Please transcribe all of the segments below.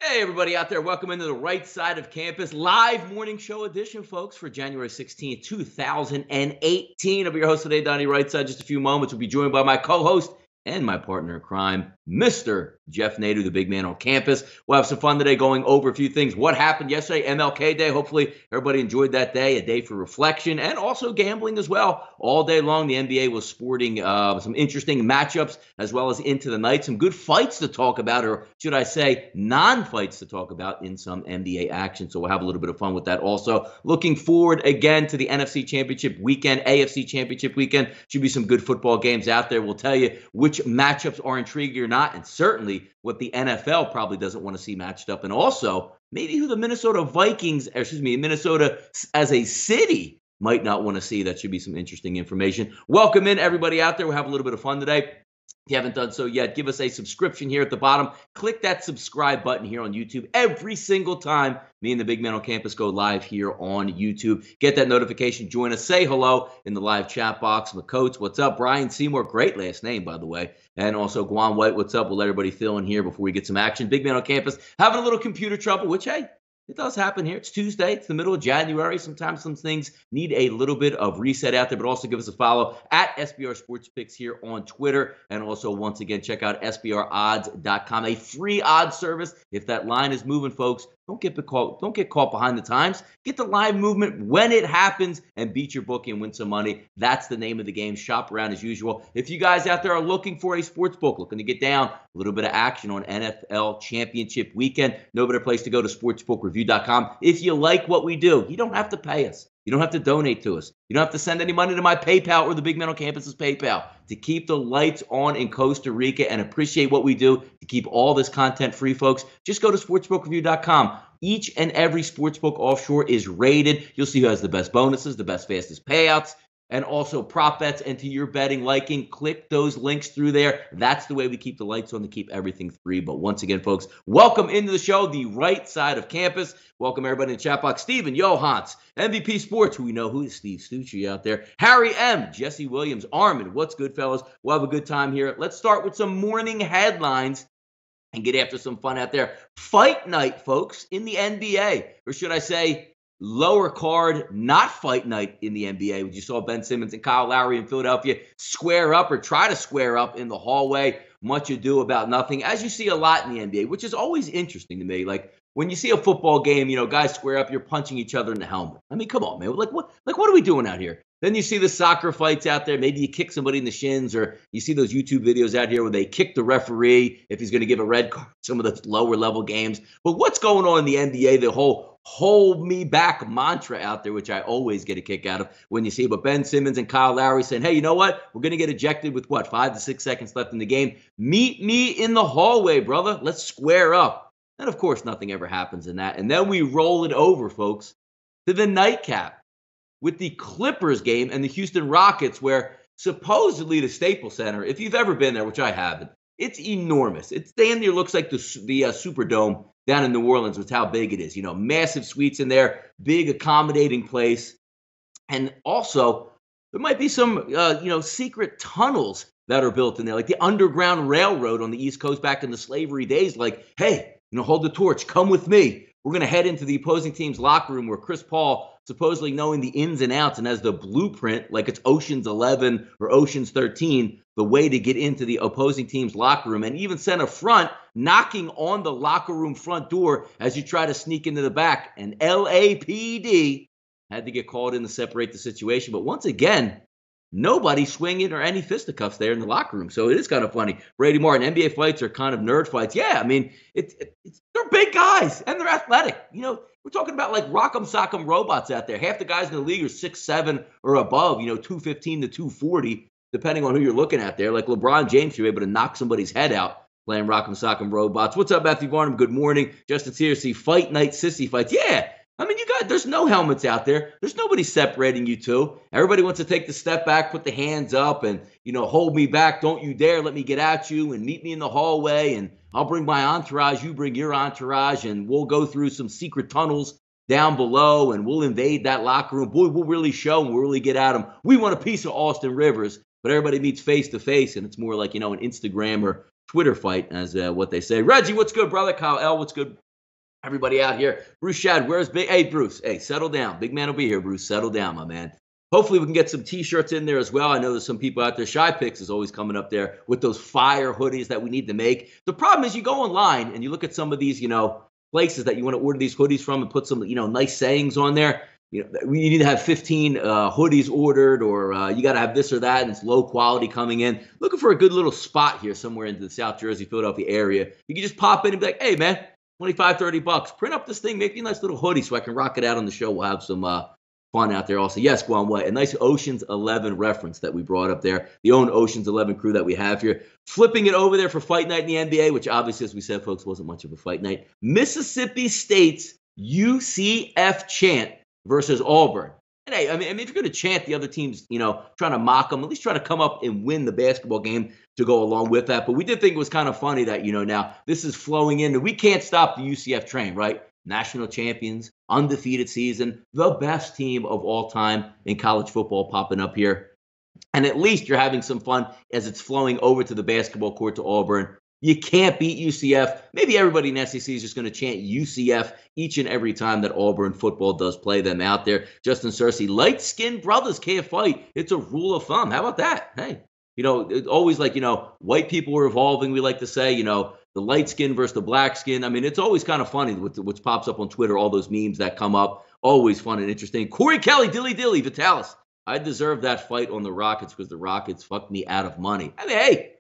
Hey, everybody out there. Welcome into the right side of campus live morning show edition, folks, for January 16th, 2018. I'll be your host today, Donnie Rightside. Just a few moments. We'll be joined by my co-host and my partner in crime, Mr. Jeff Nadeau, the big man on campus. We'll have some fun today going over a few things. What happened yesterday, MLK Day. Hopefully, everybody enjoyed that day, a day for reflection and also gambling as well. All day long, the NBA was sporting some interesting matchups as well as into the night. Some good fights to talk about, or should I say, non-fights to talk about in some NBA action. So we'll have a little bit of fun with that also. Looking forward again to the NFC Championship weekend, AFC Championship weekend. Should be some good football games out there. We'll tell you which matchups are intriguing or not, and certainly what the NFL probably doesn't want to see matched up, and also maybe who the Minnesota Minnesota as a city might not want to see. That should be some interesting information. Welcome in, everybody out there. We'll have a little bit of fun today. If you haven't done so yet, give us a subscription here at the bottom. Click that subscribe button here on YouTube every single time me and the big man on campus go live here on YouTube. Get that notification. Join us. Say hello in the live chat box. McCoats, what's up? Brian Seymour, great last name, by the way. And also Guan White, what's up? We'll let everybody fill in here before we get some action. Big man on campus having a little computer trouble, which, hey, it does happen here. It's Tuesday. It's the middle of January. Sometimes some things need a little bit of reset out there, but also give us a follow at SBR Sports Picks here on Twitter. And also, once again, check out SBRodds.com, a free odds service. If that line is moving, folks, don't get caught behind the times. Get the live movement when it happens and beat your bookie and win some money. That's the name of the game. Shop around as usual. If you guys out there are looking for a sports book, looking to get down a little bit of action on NFL Championship weekend, no better place to go to sportsbookreview.com. If you like what we do, you don't have to pay us. You don't have to donate to us. You don't have to send any money to my PayPal or the Big Man on Campus's PayPal. To keep the lights on in Costa Rica and appreciate what we do, to keep all this content free, folks, just go to sportsbookreview.com. Each and every sportsbook offshore is rated. You'll see who has the best bonuses, the best, fastest payouts, and also prop bets. And to your betting liking, click those links through there. That's the way we keep the lights on, to keep everything free. But once again, folks, welcome into the show, the right side of campus. Welcome everybody in the chat box. Steven Johans, MVP Sports, who we know who is Steve Stucci out there. Harry M, Jesse Williams, Armin, what's good, fellas? We'll have a good time here. Let's start with some morning headlines and get after some fun out there. Fight night, folks, in the NBA, or should I say lower card, not fight night in the NBA. You saw Ben Simmons and Kyle Lowry in Philadelphia square up or try to square up in the hallway. Much ado about nothing, as you see a lot in the NBA, which is always interesting to me. Like when you see a football game, guys square up, you're punching each other in the helmet. I mean, come on, man. Like what are we doing out here? Then you see the soccer fights out there. Maybe you kick somebody in the shins, or you see those YouTube videos out here where they kick the referee if he's going to give a red card, some of the lower level games. But what's going on in the NBA, the whole hold me back mantra out there, which I always get a kick out of when you see. But Ben Simmons and Kyle Lowry saying, hey, you know what? We're going to get ejected with 5 to 6 seconds left in the game. Meet me in the hallway, brother. Let's square up. And of course, nothing ever happens in that. And then we roll it over, folks, to the nightcap with the Clippers game and the Houston Rockets, where supposedly the Staples Center, if you've ever been there, which I haven't, it's enormous. It's damn near looks like the Superdome down in New Orleans with how big it is. Massive suites in there, big accommodating place. And also, there might be some, secret tunnels that are built in there, like the Underground Railroad on the East Coast back in the slavery days. Like, hey, hold the torch, come with me. We're going to head into the opposing team's locker room where Chris Paul, supposedly knowing the ins and outs and has the blueprint, like it's Ocean's 11 or Ocean's 13, the way to get into the opposing team's locker room, and even sent a front knocking on the locker room front door as you try to sneak into the back. And LAPD had to get called in to separate the situation. But once again, nobody swinging or any fisticuffs there in the locker room. So it is kind of funny. Brady Martin, NBA fights are kind of nerd fights. Yeah, I mean, they're big guys and they're athletic. We're talking about like rock'em sock'em robots out there. Half the guys in the league are 6'7" or above, 215 to 240, depending on who you're looking at there. Like LeBron James, you're able to knock somebody's head out playing rock'em sock'em robots. What's up, Matthew Barnum? Good morning. Justin Searcy, fight night sissy fights. Yeah. I mean, you guys, there's no helmets out there. There's nobody separating you two. Everybody wants to take the step back, put the hands up, and, hold me back. Don't you dare let me get at you, and meet me in the hallway, and I'll bring my entourage. You bring your entourage, and we'll go through some secret tunnels down below, and we'll invade that locker room. Boy, we'll really show them. We'll really get at them. We want a piece of Austin Rivers, but everybody meets face to face, and it's more like, an Instagram or Twitter fight, as what they say. Reggie, what's good, brother? Kyle L, what's good? Everybody out here. Bruce Shad, where's Big? Hey, Bruce. Hey, settle down. Big man will be here, Bruce. Settle down, my man. Hopefully we can get some T-shirts in there as well. I know there's some people out there. Shy Picks is always coming up there with those fire hoodies that we need to make. The problem is you go online and you look at some of these, places that you want to order these hoodies from and put some, nice sayings on there. You need to have 15 hoodies ordered, or you got to have this or that, and it's low quality coming in. Looking for a good little spot here somewhere into the South Jersey, Philadelphia area. You can just pop in and be like, hey, man, $25-$30. Print up this thing, make me a nice little hoodie so I can rock it out on the show. We'll have some fun out there also. Yes, Guan White, a nice Ocean's 11 reference that we brought up there. The own Ocean's 11 crew that we have here. Flipping it over there for Fight Night in the NBA, which obviously, as we said, folks, wasn't much of a fight night. Mississippi State's UCF chant versus Auburn. And hey, I mean, if you're going to chant the other teams, trying to mock them, at least try to come up and win the basketball game to go along with that. But we did think it was kind of funny that, now this is flowing in, and we can't stop the UCF train, right? National champions, undefeated season, the best team of all time in college football popping up here. And at least you're having some fun as it's flowing over to the basketball court to Auburn. You can't beat UCF. Maybe everybody in SEC is just going to chant UCF each and every time that Auburn football does play them out there. Justin Searcy, light-skinned brothers can't fight. It's a rule of thumb. How about that? Hey, it's always like, white people are evolving, we like to say, the light skin versus the black skin. I mean, it's always kind of funny what pops up on Twitter, all those memes that come up. Always fun and interesting. Corey Kelly, Dilly, Vitalis. I deserve that fight on the Rockets because the Rockets fucked me out of money. I mean, hey,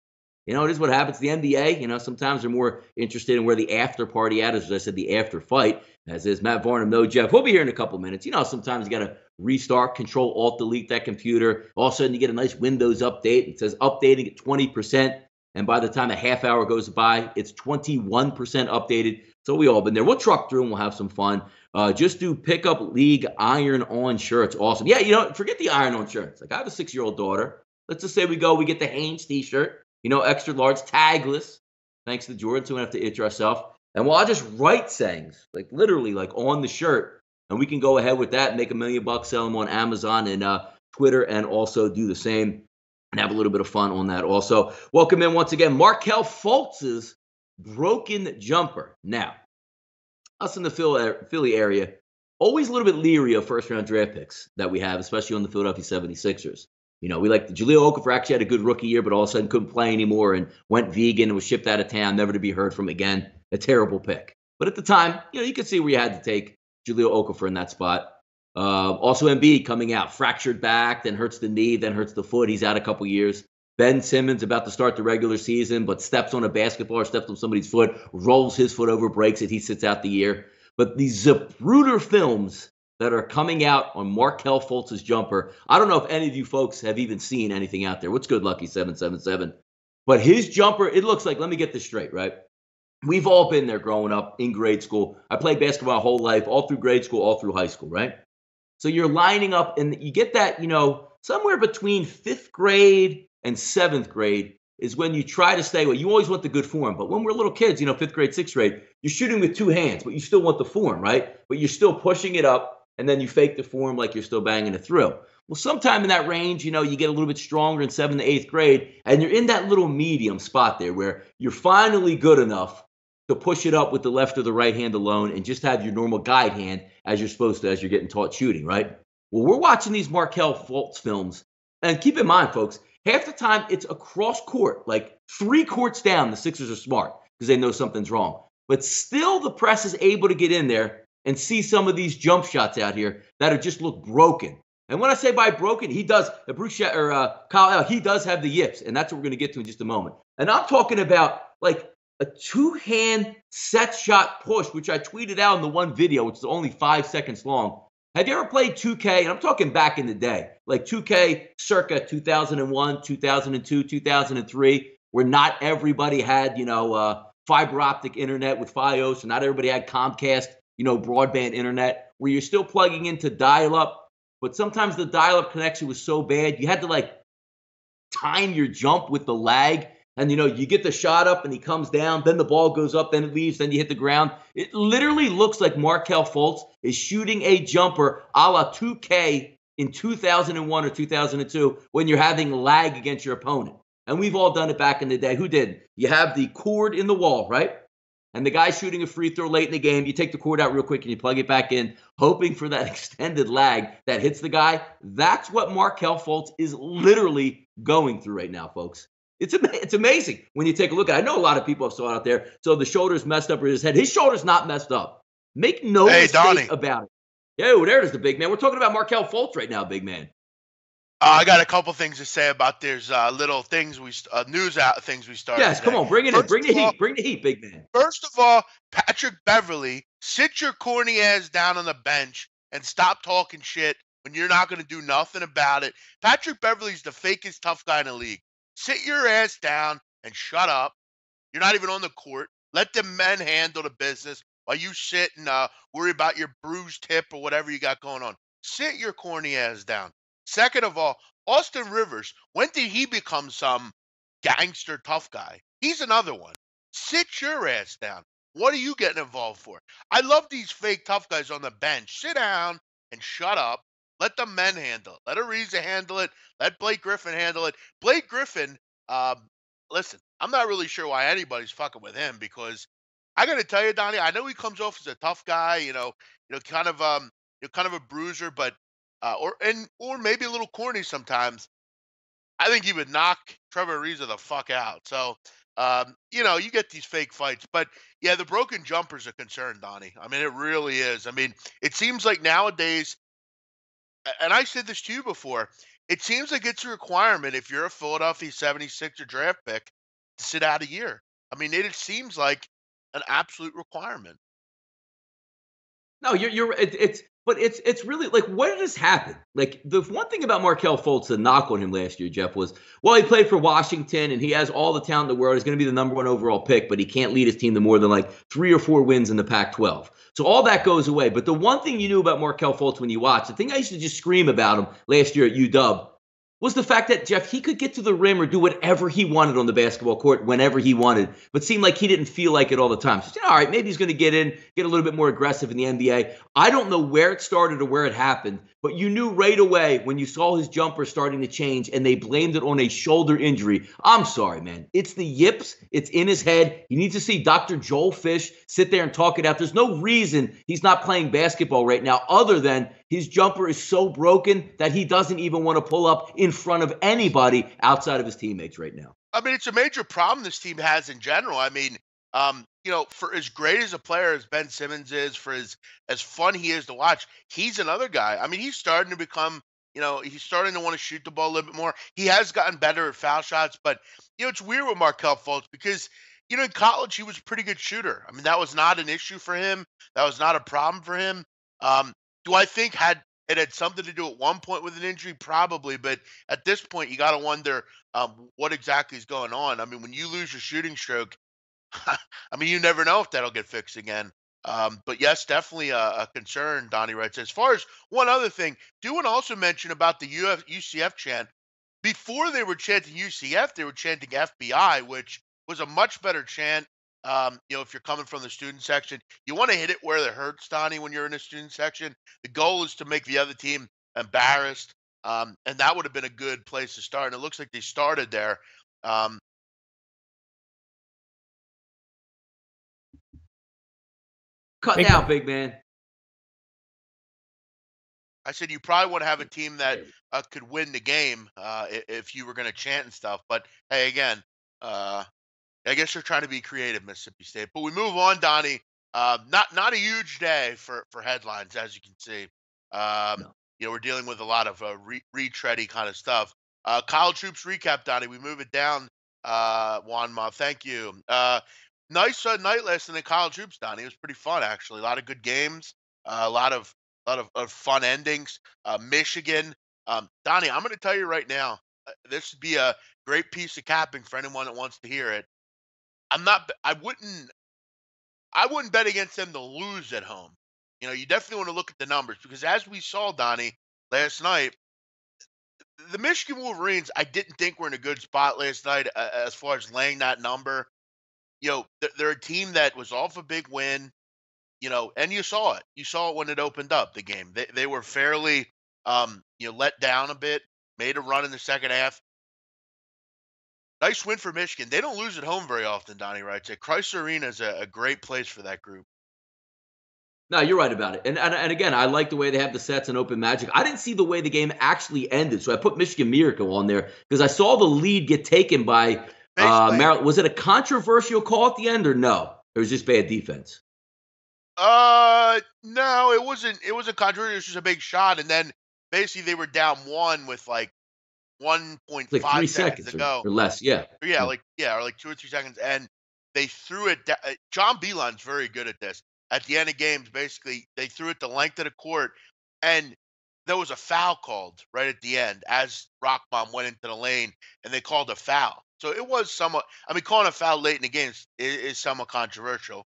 it is what happens. The NBA, sometimes they're more interested in where the after party at is, as I said, the after fight, as is Matt Varnum. No, Jeff. We'll be here in a couple minutes. Sometimes you got to restart, Control, Alt, Delete that computer. All of a sudden, you get a nice Windows update. It says updating at 20%. And by the time a half hour goes by, it's 21% updated. So we all been there. We'll truck through and we'll have some fun. Just do Pickup League iron-on shirts. Awesome. Yeah, forget the iron-on shirts. Like, I have a 6-year-old daughter. Let's just say we get the Hanes t-shirt, extra large, tagless, thanks to Jordan, so we don't have to itch ourselves. And I'll just write sayings, like literally like on the shirt. And we can go ahead with that, make $1 million, sell them on Amazon and Twitter, and also do the same. And have a little bit of fun on that also. Welcome in once again, Markelle Fultz's broken jumper. Now, us in the Philly area, always a little bit leery of first-round draft picks that we have, especially on the Philadelphia 76ers. We like the Jahlil Okafor actually had a good rookie year, but all of a sudden couldn't play anymore and went vegan and was shipped out of town, never to be heard from again. A terrible pick. But at the time, you could see where you had to take Jahlil Okafor in that spot. Also Embiid coming out, fractured back, then hurts the knee, then hurts the foot. He's out a couple years. Ben Simmons about to start the regular season, but steps on a basketball or steps on somebody's foot, rolls his foot over, breaks it. He sits out the year. But these Zapruder films that are coming out on Markelle Fultz's jumper, I don't know if any of you folks have even seen anything out there. What's good, Lucky777? But his jumper, it looks like, let me get this straight, right? We've all been there growing up in grade school. I played basketball my whole life, all through grade school, all through high school, right? So you're lining up, and you get that, somewhere between 5th grade and 7th grade is when you try to stay away. You always want the good form, but when we're little kids, 5th grade, 6th grade, you're shooting with 2 hands, but you still want the form, right? But you're still pushing it up, and then you fake the form like you're still banging it through. Well, sometime in that range, you get a little bit stronger in 7th to 8th grade, and you're in that little medium spot there where you're finally good enough to push it up with the left or the right hand alone and just have your normal guide hand as you're supposed to as you're getting taught shooting, right? Well, we're watching these Markelle Fultz films, and keep in mind, folks, half the time it's across court, like 3 courts down. The Sixers are smart because they know something's wrong. But still the press is able to get in there and see some of these jump shots out here that are just look broken. And when I say by broken, he does, Kyle, he does have the yips, and that's what we're going to get to in just a moment. And I'm talking about like a 2-hand set shot push, which I tweeted out in the one video, which is only 5 seconds long. Have you ever played 2K? And I'm talking back in the day, like 2K circa 2001, 2002, 2003, where not everybody had, fiber optic internet with Fios, and not everybody had Comcast, broadband internet, where you're still plugging into dial-up. But sometimes the dial-up connection was so bad, you had to time your jump with the lag. And, you get the shot up and he comes down, then the ball goes up, then it leaves, then you hit the ground. It literally looks like Markelle Fultz is shooting a jumper a la 2K in 2001 or 2002 when you're having lag against your opponent. And we've all done it back in the day. Who did? You have the cord in the wall, right? and the guy's shooting a free throw late in the game, you take the cord out real quick and you plug it back in, hoping for that extended lag that hits the guy. That's what Markelle Fultz is literally going through right now, folks. It's amazing when you take a look at it. I know a lot of people have saw it out there. So the shoulder's messed up or his head. His shoulder's not messed up. Make no mistake Donnie. about it. Yo, there it is, the big man. We're talking about Markelle Fultz right now, big man. I got a couple things to say about there's little things news out things we started. Yes, today. Come on, bring it in. Bring the heat. Bring the heat, big man. First of all, Patrick Beverley, sit your corny ass down on the bench and stop talking shit when you're not going to do nothing about it. Patrick Beverley's the fakest tough guy in the league. Sit your ass down and shut up. You're not even on the court. Let the men handle the business while you sit and worry about your bruised hip or whatever you got going on. Sit your corny ass down. Second of all, Austin Rivers, when did he become some gangster tough guy? He's another one. Sit your ass down. What are you getting involved for? I love these fake tough guys on the bench. Sit down and shut up. Let the men handle it. Let Ariza handle it. Let Blake Griffin handle it. Blake Griffin, listen, I'm not really sure why anybody's fucking with him because I got to tell you, Donnie, I know he comes off as a tough guy, kind of a bruiser, but or maybe a little corny sometimes. I think he would knock Trevor Ariza the fuck out. So, you get these fake fights, but yeah, the broken jumper's a concern, Donnie. I mean, it really is. I mean, it seems like nowadays, and I said this to you before, it seems like it's a requirement if you're a Philadelphia 76er draft pick to sit out a year. I mean, it seems like an absolute requirement. No, it's really like, what has happened? Like, the one thing about Markelle Fultz, the knock on him last year, Jeff, was, well, he played for Washington and he has all the talent in the world. He's going to be the number 1 overall pick, but he can't lead his team to more than like 3 or 4 wins in the Pac-12. So all that goes away. But the one thing you knew about Markelle Fultz when you watched, the thing I used to just scream about him last year at UW, was the fact that, Jeff, he could get to the rim or do whatever he wanted on the basketball court whenever he wanted, but seemed like he didn't feel like it all the time. So, all right, maybe he's going to get a little bit more aggressive in the NBA. I don't know where it started or where it happened, but you knew right away when you saw his jumper starting to change and they blamed it on a shoulder injury. I'm sorry, man. It's the yips. It's in his head. You need to see Dr. Joel Fish sit there and talk it out. There's no reason he's not playing basketball right now other than his jumper is so broken that he doesn't even want to pull up in front of anybody outside of his teammates right now. I mean, it's a major problem this team has in general. I mean, for as great as a player as Ben Simmons is, for as fun he is to watch, he's another guy. I mean, he's starting to become, he's starting to want to shoot the ball a little bit more. He has gotten better at foul shots, but, it's weird with Markelle Fultz because, in college, he was a pretty good shooter. I mean, that was not an issue for him. That was not a problem for him. Do I think it had something to do at one point with an injury? Probably, but at this point, you got to wonder what exactly is going on. I mean, when you lose your shooting stroke, I mean, you never know if that'll get fixed again. But yes, definitely a concern, Donnie writes. As far as one other thing, do want to also mention about the UCF chant. Before they were chanting UCF, they were chanting FBI, which was a much better chant. If you're coming from the student section, you want to hit it where it hurts, Donnie, when you're in the student section. The goal is to make the other team embarrassed. And that would have been a good place to start. And it looks like they started there. Cut down, big man. I said you probably want to have a team that could win the game if you were going to chant and stuff. But hey, again, I guess you're trying to be creative, Mississippi State. But we move on, Donnie. Not a huge day for headlines, as you can see. No. We're dealing with a lot of retready kind of stuff. College hoops recap, Donnie. We move it down. Juanma, thank you. Nice night last night in college hoops, Donnie. It was pretty fun, actually. A lot of good games. A lot of fun endings. Michigan. Donnie, I'm going to tell you right now, this would be a great piece of capping for anyone that wants to hear it. I wouldn't bet against them to lose at home. You definitely want to look at the numbers because as we saw, Donnie, last night, the Michigan Wolverines, I didn't think were in a good spot last night as far as laying that number. They're a team that was off a big win, and you saw it. You saw it when it opened up the game. They were fairly, let down a bit, made a run in the second half. Nice win for Michigan. They don't lose at home very often, Donnie Rightside. Chrysler Arena is a great place for that group. No, you're right about it. And again, I like the way they have the sets and open magic. I didn't see the way the game actually ended, so I put Michigan Miracle on there because I saw the lead get taken by Basically, Maryland. Was it a controversial call at the end or no? It was just bad defense. no, it wasn't. It was a controversy. It was just a big shot, and then basically they were down one with like It's like 3 1.5 seconds to seconds go. or less. Yeah. Yeah, Yeah. like or like 2 or 3 seconds, and they threw it. John Beeline's very good at this. At the end of games, basically, they threw it the length of the court, and there was a foul called right at the end as Rockbomb went into the lane, and they called a foul. So it was somewhat. I mean, calling a foul late in the game is somewhat controversial.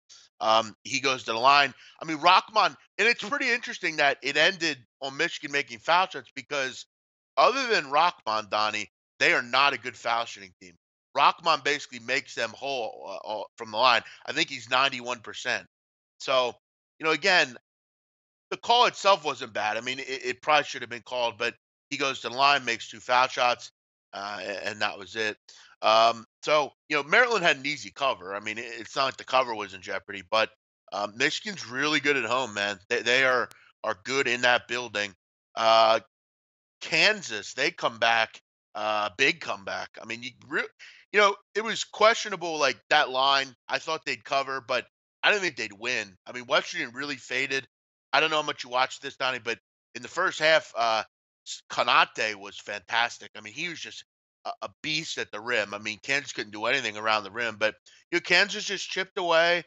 He goes to the line. I mean, Rockman, and it's pretty interesting that it ended on Michigan making foul shots because other than Rockman, Donnie, they are not a good foul shooting team. Rockman basically makes them whole from the line. I think he's 91%. So, again, the call itself wasn't bad. I mean, it probably should have been called, but he goes to the line, makes two foul shots, and that was it. So, Maryland had an easy cover. I mean, it's not like the cover was in jeopardy, but Michigan's really good at home, man. They are good in that building. Uh, Kansas, they come back, big comeback. I mean, it was questionable, like that line. I thought they'd cover, but I didn't think they'd win. I mean, West Virginia really faded. I don't know how much you watched this, Donnie, but in the first half, Konate was fantastic. I mean, he was just a beast at the rim. I mean, Kansas couldn't do anything around the rim, but Kansas just chipped away,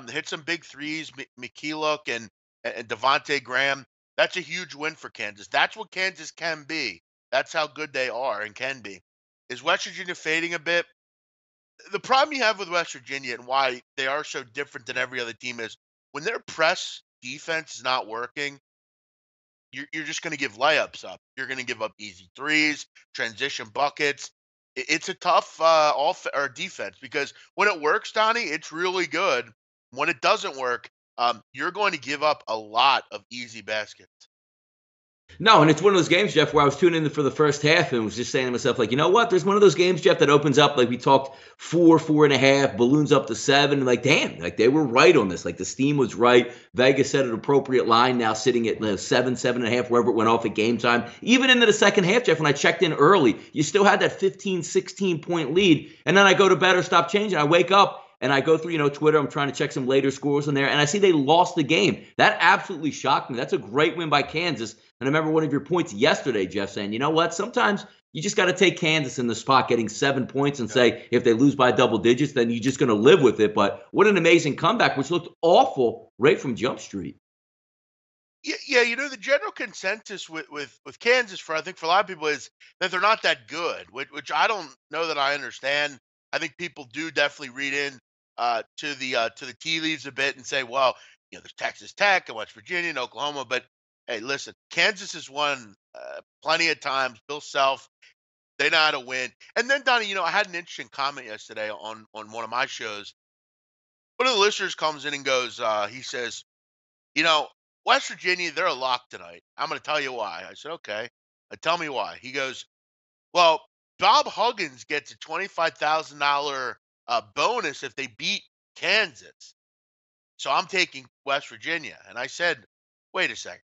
hit some big threes. McKeelock and Devontae Graham. That's a huge win for Kansas. That's what Kansas can be. That's how good they are and can be. Is West Virginia fading a bit? The problem you have with West Virginia and why they are so different than every other team is when their press defense is not working, you're just going to give layups up. You're going to give up easy threes, transition buckets. It's a tough off or defense because when it works, Donnie, it's really good. When it doesn't work, you're going to give up a lot of easy baskets. No, and it's one of those games, Jeff, where I was tuning in for the first half and was just saying to myself, like, you know what? There's one of those games, Jeff, that opens up, like we talked, 4.5, balloons up to 7, and like, damn, like they were right on this. Like the steam was right. Vegas set an appropriate line now sitting at 7.5, wherever it went off at game time. Even into the second half, Jeff, when I checked in early, you still had that 15, 16-point lead. And then I go to bed or stop changing. I wake up and I go through, Twitter. I'm trying to check some later scores in there, and I see they lost the game. That absolutely shocked me. That's a great win by Kansas. And I remember one of your points yesterday, Jeff, saying, you know what? Sometimes you just got to take Kansas in the spot, getting 7 points, and say if they lose by double digits, then you're just going to live with it. But what an amazing comeback, which looked awful right from Jump Street. Yeah, the general consensus with Kansas I think for a lot of people is that they're not that good, which I don't know that I understand. I think people do definitely read in to the tea leaves a bit and say, well, there's Texas Tech and West Virginia and Oklahoma, but hey, listen, Kansas has won plenty of times. Bill Self, they know how to win. And then Donnie, I had an interesting comment yesterday on one of my shows. One of the listeners comes in and goes, he says, West Virginia, they're a lock tonight. I'm going to tell you why. I said, okay. Tell me why. He goes, well, Bob Huggins gets a $25,000 bonus if they beat Kansas. So I'm taking West Virginia. And I said, wait a second.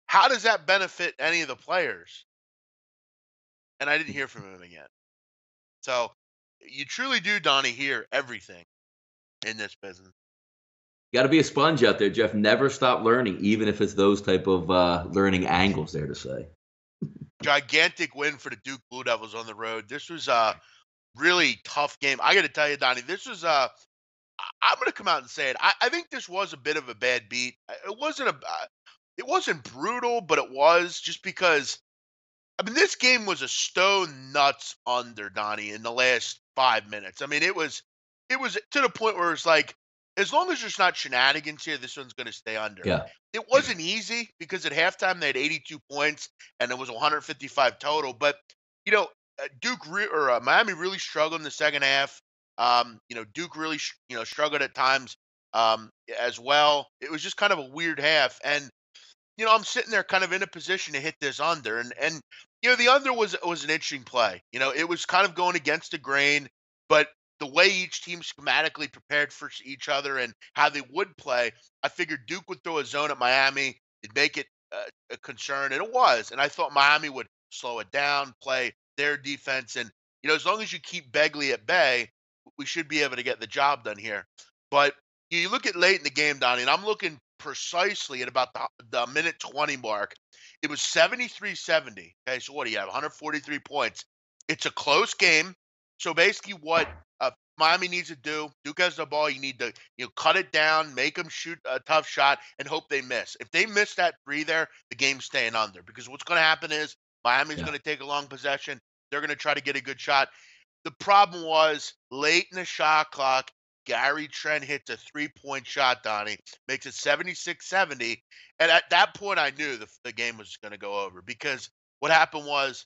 How does that benefit any of the players? And I didn't hear from him again. So you truly do, Donnie, hear everything in this business. You got to be a sponge out there, Jeff. Never stop learning, even if it's those type of learning angles there to say. Gigantic win for the Duke Blue Devils on the road. This was a really tough game. I got to tell you, Donnie, this was I'm going to come out and say it. I think this was a bit of a bad beat. It wasn't brutal, but it was just because, I mean, this game was a stone nuts under, Donnie, in the last 5 minutes. I mean, it was to the point where it's like, as long as there's not shenanigans here, this one's going to stay under. Yeah. It wasn't easy because at halftime they had 82 points and it was 155 total. But, Miami really struggled in the second half. Duke really, struggled at times as well. It was just kind of a weird half. And I'm sitting there kind of in a position to hit this under, and the under was an interesting play. It was kind of going against the grain, but the way each team schematically prepared for each other and how they would play, I figured Duke would throw a zone at Miami. It'd make it a concern, and it was. And I thought Miami would slow it down, play their defense, and as long as you keep Begley at bay, we should be able to get the job done here. But you look at late in the game, Donnie, and I'm looking precisely at about the minute 20 mark. It was 73-70. Okay, so what do you have? 143 points. It's a close game. So basically, what Miami needs to do, Duke has the ball. You need to cut it down, make them shoot a tough shot, and hope they miss. If they miss that three there, the game's staying under. Because what's going to happen is Miami's going to take a long possession. They're going to try to get a good shot. The problem was late in the shot clock, Gary Trent hits a three-point shot, Donnie, makes it 76-70. And at that point, I knew the game was going to go over because what happened was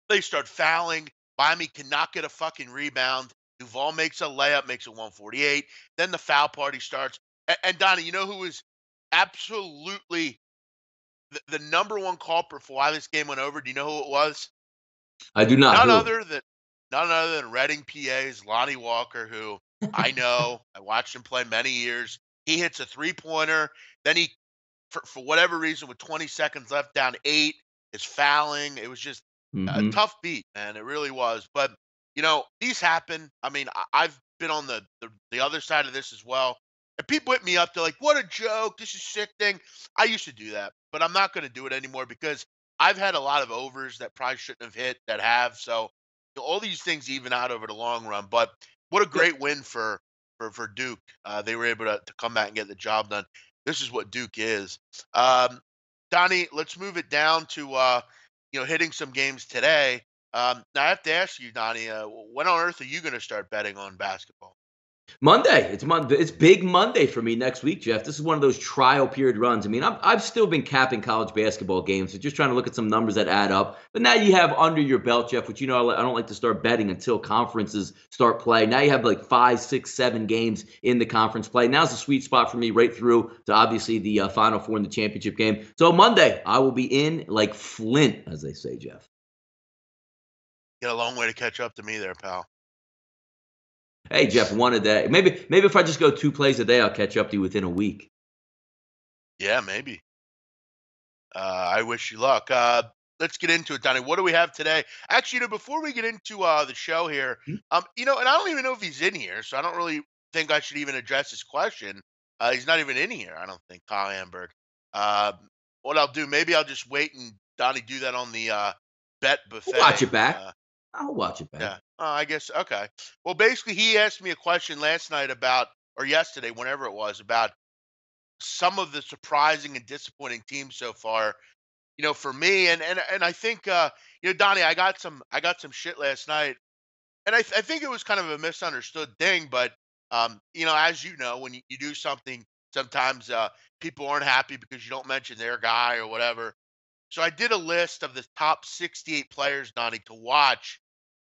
they start fouling. Miami cannot get a fucking rebound. Duval makes a layup, makes it 148. Then the foul party starts. And Donnie, you know who was absolutely the number one culprit for why this game went over? Do you know who it was? I do not. None other than Reading PA's Lonnie Walker, who I know. I watched him play many years. He hits a three-pointer. Then he, for whatever reason, with 20 seconds left, down 8, is fouling. It was just a tough beat, man. It really was. But, these happen. I mean, I've been on the other side of this as well. And people hit me up. They're like, what a joke. This is sickening. I used to do that, but I'm not going to do it anymore because I've had a lot of overs that probably shouldn't have hit that have. So all these things even out over the long run. But what a great win for Duke. They were able to come back and get the job done. This is what Duke is. Donnie, let's move it down to hitting some games today. Now I have to ask you, Donnie, when on earth are you going to start betting on basketball? Monday. It's Monday. It's big Monday for me next week, Jeff. This is one of those trial period runs. I mean, I've still been capping college basketball games, so just trying to look at some numbers that add up. But now you have under your belt, Jeff, which I don't like to start betting until conferences start play. Now you have like 5, 6, 7 games in the conference play. Now's the sweet spot for me right through to obviously the Final Four in the championship game. So Monday, I will be in like Flint, as they say, Jeff. You got a long way to catch up to me there, pal. Hey, Jeff, one a day. Maybe if I just go 2 plays a day, I'll catch up to you within a week. Yeah, maybe. I wish you luck. Let's get into it, Donnie. What do we have today? Actually, before we get into the show here, and I don't even know if he's in here, so I don't really think I should even address his question. He's not even in here, I don't think, Kyle Hamburg. What I'll do, maybe I'll just wait and Donnie do that on the bet buffet. We'll watch it back. I'll watch it back. Yeah. I guess. Okay. Well, basically, he asked me a question last night or yesterday, whenever it was, about some of the surprising and disappointing teams so far. For me, and I think, Donnie, I got some shit last night, and I think it was kind of a misunderstood thing. But as you know, when you do something, sometimes people aren't happy because you don't mention their guy or whatever. So I did a list of the top 68 players, Donnie, to watch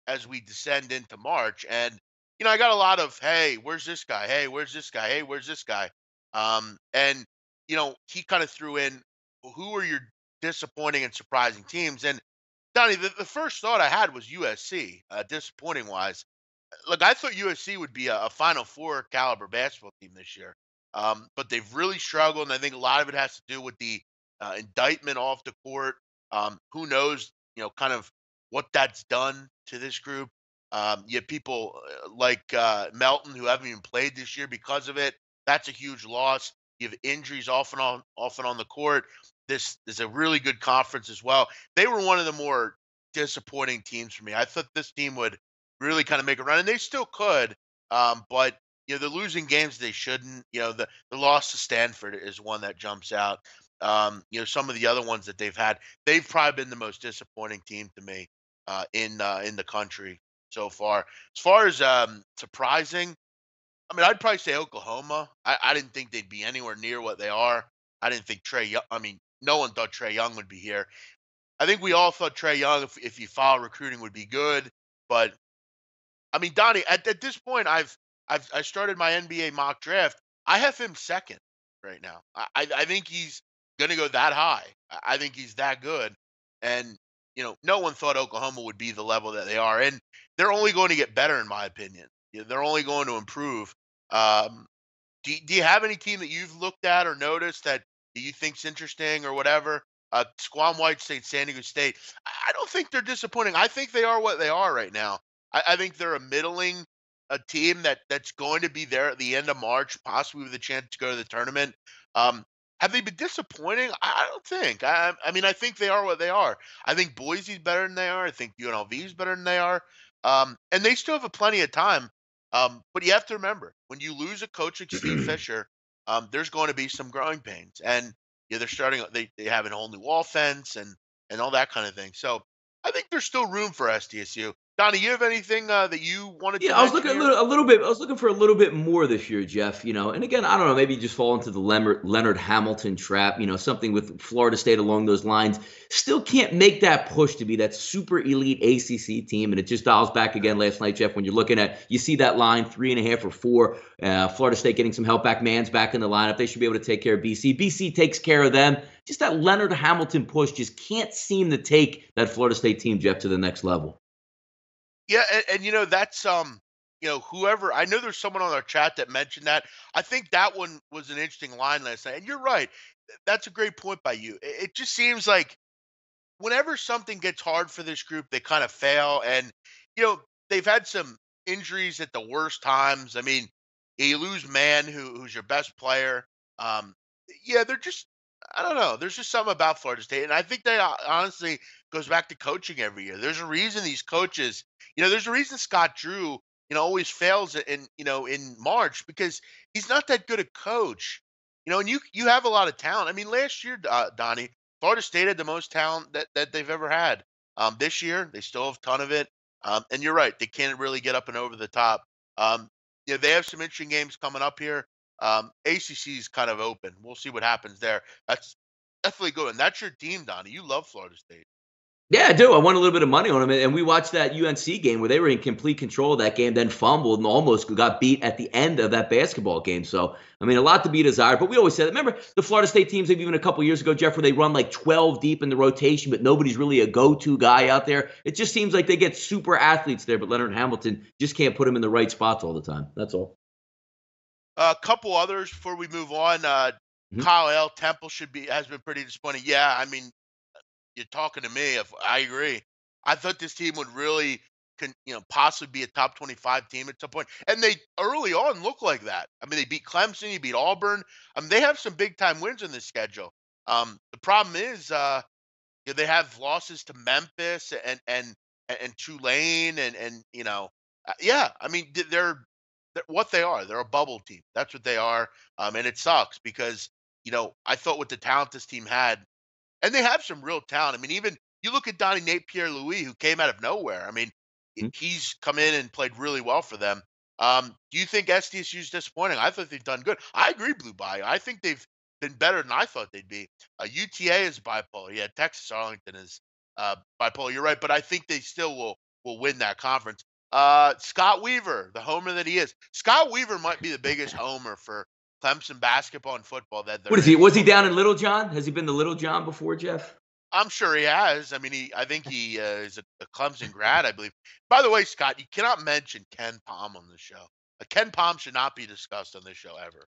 as we descend into March. And, I got a lot of, hey, where's this guy? Hey, where's this guy? Hey, where's this guy? And, he kind of threw in, who are your disappointing and surprising teams? And, Donnie, the first thought I had was USC, disappointing wise. Look, I thought USC would be a Final Four caliber basketball team this year. But they've really struggled. And I think a lot of it has to do with the indictment off the court. Who knows, kind of what that's done to this group. You have people like Melton who haven't even played this year because of it. That's a huge loss. You have injuries off and on the court. This is a really good conference as well. They were one of the more disappointing teams for me. I thought this team would really kind of make a run, and they still could. But they're losing games they shouldn't. The loss to Stanford is one that jumps out. Some of the other ones that they've had, they've probably been the most disappointing team to me in the country so far. As far as surprising, I mean, I'd probably say Oklahoma. I didn't think they'd be anywhere near what they are. I didn't think Trae Young. I mean, no one thought Trae Young would be here. I think we all thought Trae Young, if you follow recruiting, would be good. But I mean, Donnie, at this point, I started my NBA mock draft. I have him second right now. I think he's going to go that high. I think he's that good. And, no one thought Oklahoma would be the level that they are. And they're only going to get better, in my opinion. They're only going to improve. Um, do you have any team that you've looked at or noticed that you think's interesting or whatever? Squam White State, San Diego State. I don't think they're disappointing. I think they are what they are right now. I think they're a middling a team that's going to be there at the end of March, possibly with a chance to go to the tournament. Um, have they been disappointing? I don't think. I mean, I think they are what they are. I think Boise's better than they are. I think UNLV's better than they are. And they still have a plenty of time. But you have to remember, when you lose a coach like Steve Fisher, there's going to be some growing pains. And they're starting. They have a whole new offense and all that kind of thing. So I think there's still room for SDSU. Donnie, you have anything that you wanted to Yeah, I was mention looking here? a little bit. I was looking for a little bit more this year, Jeff. And again, I don't know. Maybe you just fall into the Leonard Hamilton trap. Something with Florida State along those lines. Still can't make that push to be that super elite ACC team, and it just dials back again last night, Jeff. When you're looking at, you see that line 3.5 or 4. Florida State getting some help back. Man's back in the lineup. They should be able to take care of BC. BC takes care of them. Just that Leonard Hamilton push just can't seem to take that Florida State team, Jeff, to the next level. Yeah, and that's whoever, I know there's someone on our chat that mentioned that. I think that one was an interesting line last night. And you're right. That's a great point by you. It just seems like whenever something gets hard for this group, they kind of fail. And they've had some injuries at the worst times. I mean, you lose Man, who's your best player. Um, yeah, they're just, I don't know. There's just something about Florida State, and I think they honestly goes back to coaching every year. There's a reason these coaches, there's a reason Scott Drew, always fails in March, because he's not that good a coach. And you have a lot of talent. I mean, last year, Donnie, Florida State had the most talent that they've ever had. This year, they still have a ton of it. And you're right, they can't really get up and over the top. They have some interesting games coming up here. ACC is kind of open. We'll see what happens there. That's definitely good. And that's your team, Donnie. You love Florida State. Yeah, I do. I won a little bit of money on them, and we watched that UNC game where they were in complete control of that game, then fumbled and almost got beat at the end of that basketball game. So, I mean, a lot to be desired. But we always said, remember the Florida State teams, maybe even a couple years ago, Jeff, where they run like 12 deep in the rotation, but nobody's really a go-to guy out there. It just seems like they get super athletes there, but Leonard Hamilton just can't put them in the right spots all the time. That's all. A couple others before we move on. Kyle L. Temple has been pretty disappointing. Yeah, I mean, you're talking to me. If I agree, I thought this team would really, possibly be a top 25 team at some point, and they early on look like that. I mean, they beat Clemson, you beat Auburn. They have some big time wins in this schedule. The problem is, they have losses to Memphis and Tulane, and yeah. I mean, they're what they are. They're a bubble team. That's what they are. And it sucks because I thought with the talent this team had. And they have some real talent. I mean, even you look at Donnie Nate Pierre-Louis, who came out of nowhere. I mean, he's come in and played really well for them. Do you think SDSU is disappointing? I thought they've done good. I agree, Blue Bayou. I think they've been better than I thought they'd be. UTA is bipolar. Yeah, Texas Arlington is bipolar. You're right, but I think they still will win that conference. Scott Weaver, the homer that he is. Scott Weaver might be the biggest homer for Clemson basketball and football that there What is he? is. Was he down in Little John? Has he been to Little John before, Jeff? I'm sure he has. I mean, I think he is a Clemson grad, I believe. By the way, Scott, you cannot mention Ken Palm on the show. Ken Palm should not be discussed on this show ever.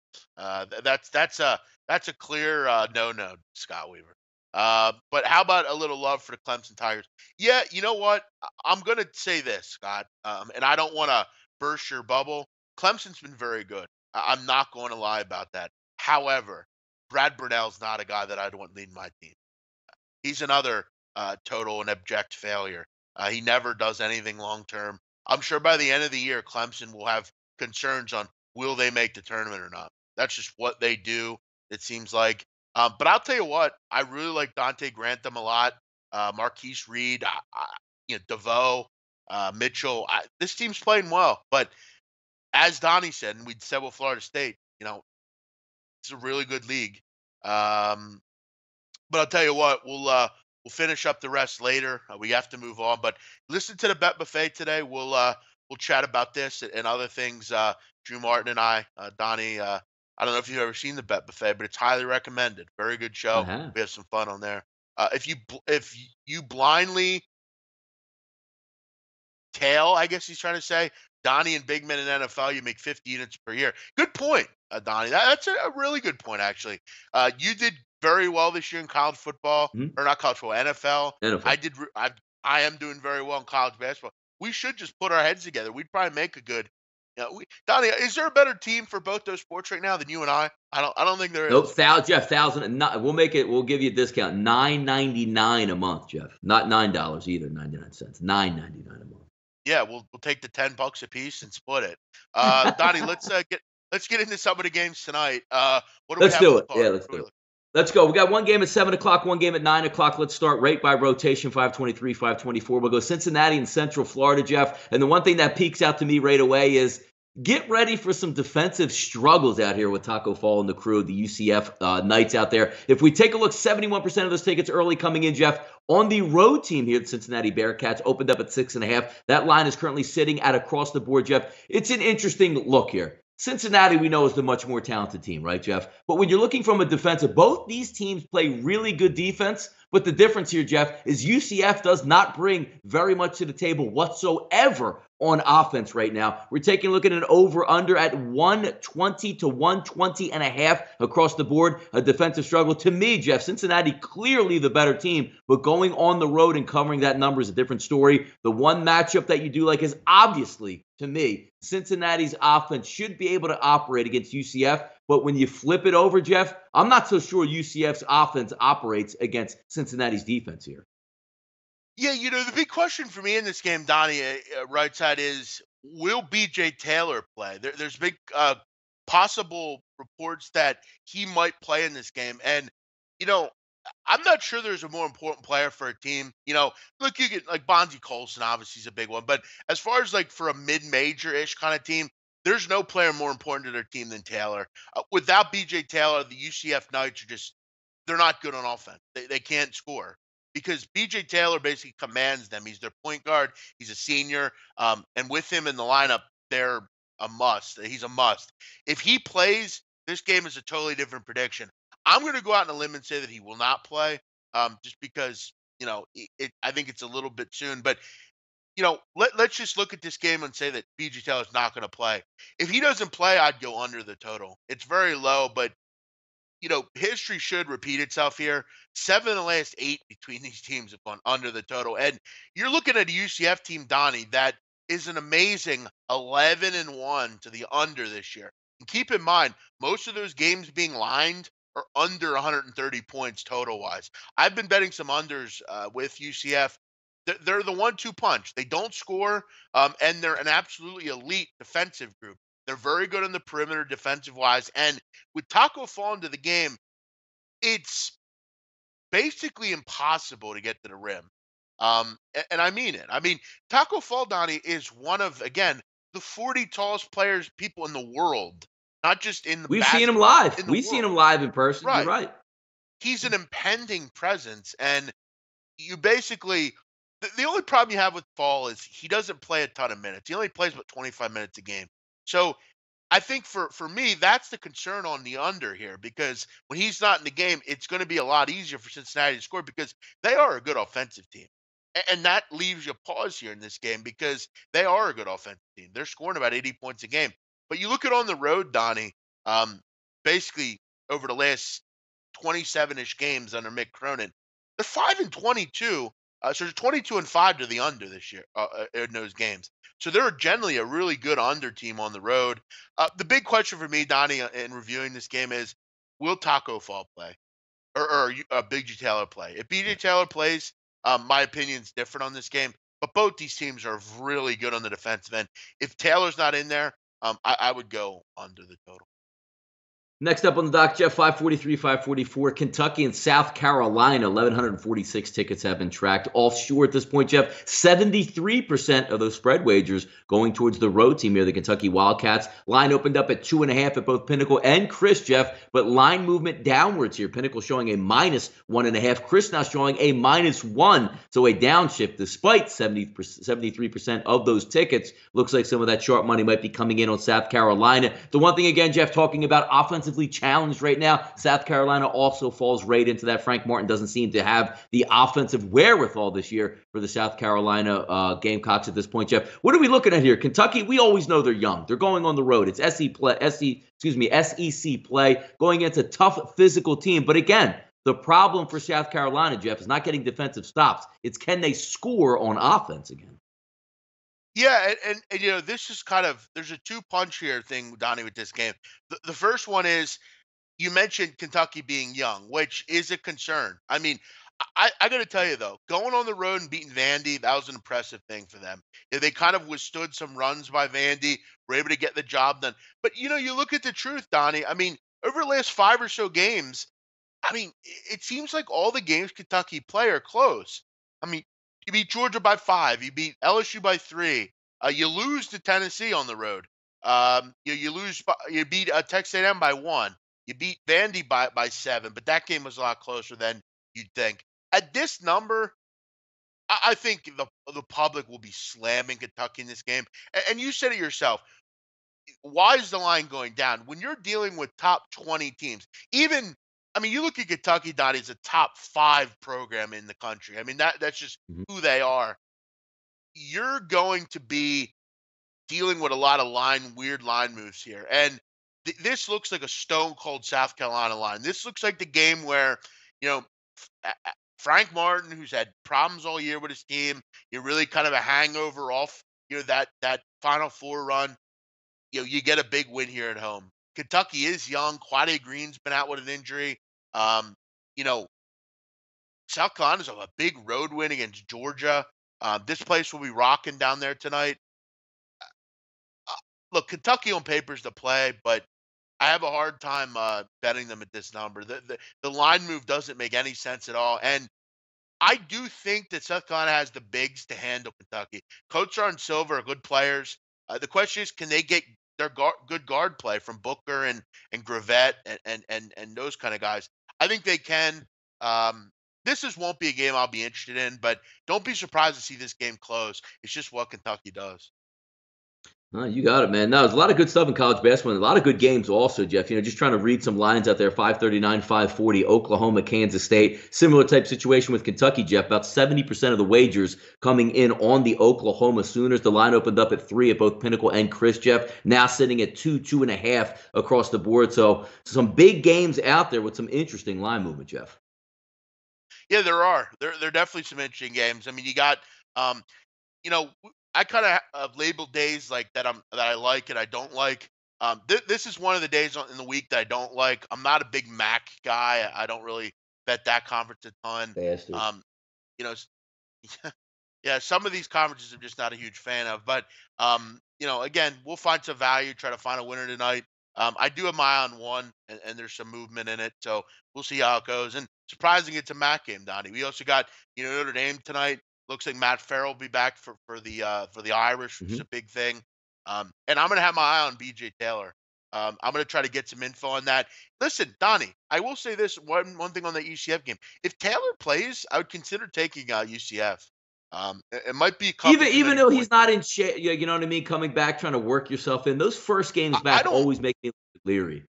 That's a clear no, Scott Weaver. But how about a little love for the Clemson Tigers? Yeah, you know what? I'm gonna say this, Scott, and I don't want to burst your bubble. Clemson's been very good. I'm not going to lie about that. However, Brad Burnell's not a guy that I'd want leading my team. He's another total and abject failure. He never does anything long term. I'm sure by the end of the year, Clemson will have concerns on will they make the tournament or not. That's just what they do. It seems like. But I'll tell you what, I really like Dante Grantham a lot. Marquise Reed, DeVoe, Mitchell. This team's playing well. But as Donnie said, and we said with Florida State, it's a really good league. But I'll tell you what, we'll finish up the rest later. We have to move on, but listen to the Bet Buffet today. We'll chat about this and other things. Drew Martin and I, Donnie, I don't know if you've ever seen the Bet Buffet, but it's highly recommended. Very good I show. have. We have some fun on there. If you blindly tail, I guess he's trying to say, Donnie and Bigman in NFL, you make 50 units per year. Good point, Donnie. That's a really good point, actually. You did very well this year in college football, Mhm. or not college football, NFL. I NFL. did. I am doing very well in college basketball. We should just put our heads together. We'd probably make a good. Donnie, is there a better team for both those sports right now than you and I? I don't think there Nope, is. Jeff, thousand. We'll make it. We'll give you a discount. $9.99 a month, Jeff. Not $9 either. 99 cents. $9.99 a month. Yeah, we'll take the $10 a piece and split it. Donnie, let's get into some of the games tonight. What do we Let's have on do the it. Yeah, card? let's do it. Let's go. We got one game at 7 o'clock, one game at 9 o'clock. Let's start right by rotation, 523, 524. We'll go Cincinnati and Central Florida, Jeff. And the one thing that peeks out to me right away is get ready for some defensive struggles out here with Taco Fall and the crew, the UCF Knights out there. If we take a look, 71% of those tickets early coming in, Jeff. On the road team here, the Cincinnati Bearcats opened up at 6.5. That line is currently sitting at across the board, Jeff. It's an interesting look here. Cincinnati, we know, is the much more talented team, right, Jeff? But when you're looking from a defensive, both these teams play really good defense. But the difference here, Jeff, is UCF does not bring very much to the table whatsoever on offense right now. We're taking a look at an over-under at 120 to 120 and a half across the board. A defensive struggle. To me, Jeff, Cincinnati clearly the better team, but going on the road and covering that number is a different story. The one matchup that you do like is obviously, to me, Cincinnati's offense should be able to operate against UCF. But when you flip it over, Jeff, I'm not so sure UCF's offense operates against Cincinnati's defense here. Yeah, the big question for me in this game, Donnie, right side, is will B.J. Taylor play? There's big possible reports that he might play in this game. And, you know, I'm not sure there's a more important player for a team. Look, you get like Bonzi Colson, obviously, is a big one. But as far as like for a mid-major-ish kind of team, there's no player more important to their team than Taylor. Without B.J. Taylor, the UCF Knights they're not good on offense. They can't score because B.J. Taylor basically commands them. He's their point guard. He's a senior. And with him in the lineup, they're a must. He's a must. If he plays, this game is a totally different prediction. I'm going to go out on a limb and say that he will not play, just because I think it's a little bit soon. But let's just look at this game and say that B.J. Taylor's not going to play. If he doesn't play, I'd go under the total. It's very low, but history should repeat itself here. 7 of the last 8 between these teams have gone under the total, and you're looking at a UCF team, Donnie, that is an amazing 11-1 to the under this year. And keep in mind, most of those games being lined are under 130 points total wise. I've been betting some unders with UCF. They're the 1-2 punch. They don't score, and they're an absolutely elite defensive group. They're very good on the perimeter defensive wise. And with Taco Fall into the game, it's basically impossible to get to the rim. And I mean it. I mean, Taco Fall, Donnie, is one of, again, the 40 tallest people in the world, not just in the We've seen him live. We've seen him live in person. Right. You're right. He's an impending presence. And you basically, the only problem you have with Fall is he doesn't play a ton of minutes. He only plays about 25 minutes a game. So I think for me, that's the concern on the under here, because when he's not in the game, it's going to be a lot easier for Cincinnati to score because they are a good offensive team. And that leaves you pause here in this game because they are a good offensive team. They're scoring about 80 points a game. But you look at on the road, Donnie, basically over the last 27-ish games under Mick Cronin, they're 5-22. So they're 22-5 to the under this year in those games. So they're generally a really good under team on the road. The big question for me, Donnie, in reviewing this game is, will Taco Fall play or B.J. Taylor play? If B.J. Taylor plays, my opinion's different on this game. But both these teams are really good on the defensive end. If Taylor's not in there, I would go under the total. Next up on the dock, Jeff, 543, 544. Kentucky and South Carolina, 1,146 tickets have been tracked. Offshore at this point, Jeff, 73% of those spread wagers going towards the road team here, the Kentucky Wildcats. Line opened up at 2.5 at both Pinnacle and Chris, Jeff, but line movement downwards here. Pinnacle showing a -1.5. Chris now showing a -1. So a downshift despite 73% of those tickets. Looks like some of that sharp money might be coming in on South Carolina. The one thing, again, Jeff, talking about offensive challenged right now. South Carolina also falls right into that. Frank Martin doesn't seem to have the offensive wherewithal this year for the South Carolina Gamecocks at this point, Jeff. What are we looking at here? Kentucky, we always know they're young. They're going on the road. It's SEC play, going against a tough physical team. But again, the problem for South Carolina, Jeff, is not getting defensive stops. It's can they score on offense again? Yeah, and this is kind of there's a two-punch here thing, Donnie, with this game. The first one is you mentioned Kentucky being young, which is a concern. I mean, I got to tell you though, going on the road and beating Vandy, that was an impressive thing for them. They kind of withstood some runs by Vandy, were able to get the job done. But you look at the truth, Donnie. I mean, over the last 5 or so games, I mean, it seems like all the games Kentucky play are close. I mean, you beat Georgia by 5, you beat LSU by 3, you lose to Tennessee on the road. You beat Texas A&M by 1, you beat Vandy by 7, but that game was a lot closer than you'd think. At this number, I think the public will be slamming Kentucky in this game. And you said it yourself. Why is the line going down when you're dealing with top 20 teams? Even, I mean, you look at Kentucky, Dottie, is a top 5 program in the country. I mean, that's just who they are. You're going to be dealing with a lot of weird line moves here. And this looks like a stone cold South Carolina line. This looks like the game where, you know, Frank Martin, who's had problems all year with his team, you're really kind of a hangover off, that Final Four run. You get a big win here at home. Kentucky is young. Quade Green's been out with an injury. Um, you know, South Carolina's a big road win against Georgia. This place will be rocking down there tonight. Look, Kentucky on paper is the play, but I have a hard time betting them at this number. The line move doesn't make any sense at all. And I do think that South Carolina has the bigs to handle Kentucky. Kotsar and Silver are good players. The question is, can they get their good guard play from Booker and Gravette and those kind of guys? I think they can. This won't be a game I'll be interested in, but don't be surprised to see this game close. It's just what Kentucky does. Oh, you got it, man. No, there's a lot of good stuff in college basketball. And a lot of good games also, Jeff. Just trying to read some lines out there. 539, 540, Oklahoma, Kansas State. Similar type situation with Kentucky, Jeff. About 70% of the wagers coming in on the Oklahoma Sooners. The line opened up at 3 at both Pinnacle and Chris, Jeff. Now sitting at 2.5 across the board. So some big games out there with some interesting line movement, Jeff. Yeah, there are. There are definitely some interesting games. I mean, you got, I kind of labeled days like that I like and I don't like. This is one of the days in the week that I don't like. I'm not a big MAC guy. I don't really bet that conference a ton. Bastard. You know, yeah, some of these conferences I'm just not a huge fan of. But again, we'll find some value. Try to find a winner tonight. I do have my eye on one, and there's some movement in it, so we'll see how it goes. And surprising, it's a MAC game, Donnie. We also got Notre Dame tonight. Looks like Matt Farrell will be back for the Irish, which is a big thing. And I'm going to have my eye on B.J. Taylor. I'm going to try to get some info on that. Listen, Donnie, I will say this one thing on the UCF game. If Taylor plays, I would consider taking UCF. It might be even though he's not in shape. You know what I mean? Coming back, trying to work yourself in. Those first games back always make me leery.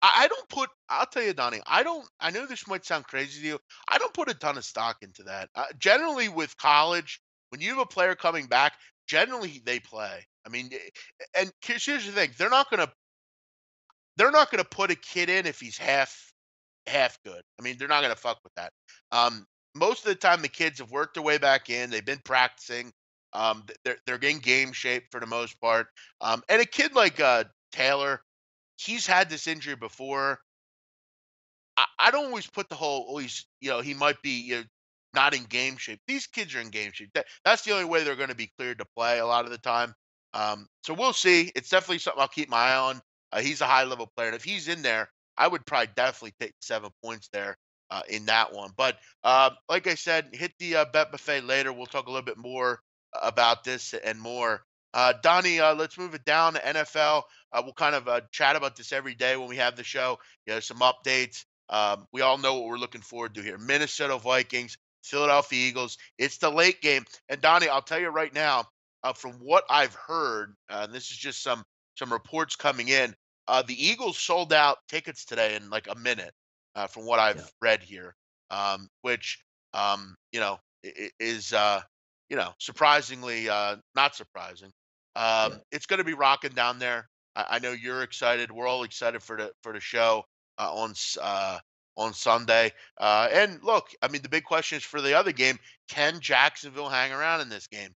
I'll tell you, Donnie, I know this might sound crazy to you. I don't put a ton of stock into that. Generally with college, when you have a player coming back, generally they play. I mean, and here's the thing. They're not going to put a kid in if he's half good. I mean, they're not going to fuck with that. Most of the time the kids have worked their way back in. They've been practicing. They're in game shape for the most part. And a kid like Taylor, he's had this injury before. I don't always put the whole, he might be not in game shape. These kids are in game shape. That's the only way they're going to be cleared to play a lot of the time. So we'll see. It's definitely something I'll keep my eye on. He's a high-level player, and if he's in there, I would probably definitely take 7 points there in that one. But like I said, hit the bet buffet later. We'll talk a little bit more about this and more. Donnie, let's move it down to NFL. We'll kind of chat about this every day when we have the show. Some updates. We all know what we're looking forward to here. Minnesota Vikings, Philadelphia Eagles. It's the late game. And Donnie, I'll tell you right now, from what I've heard, this is just some reports coming in. The Eagles sold out tickets today in like a minute, from what I've read here, which is surprisingly not surprising. It's going to be rocking down there. I know you're excited. We're all excited for the show on Sunday. And look, I mean, the big question is for the other game: can Jacksonville hang around in this game?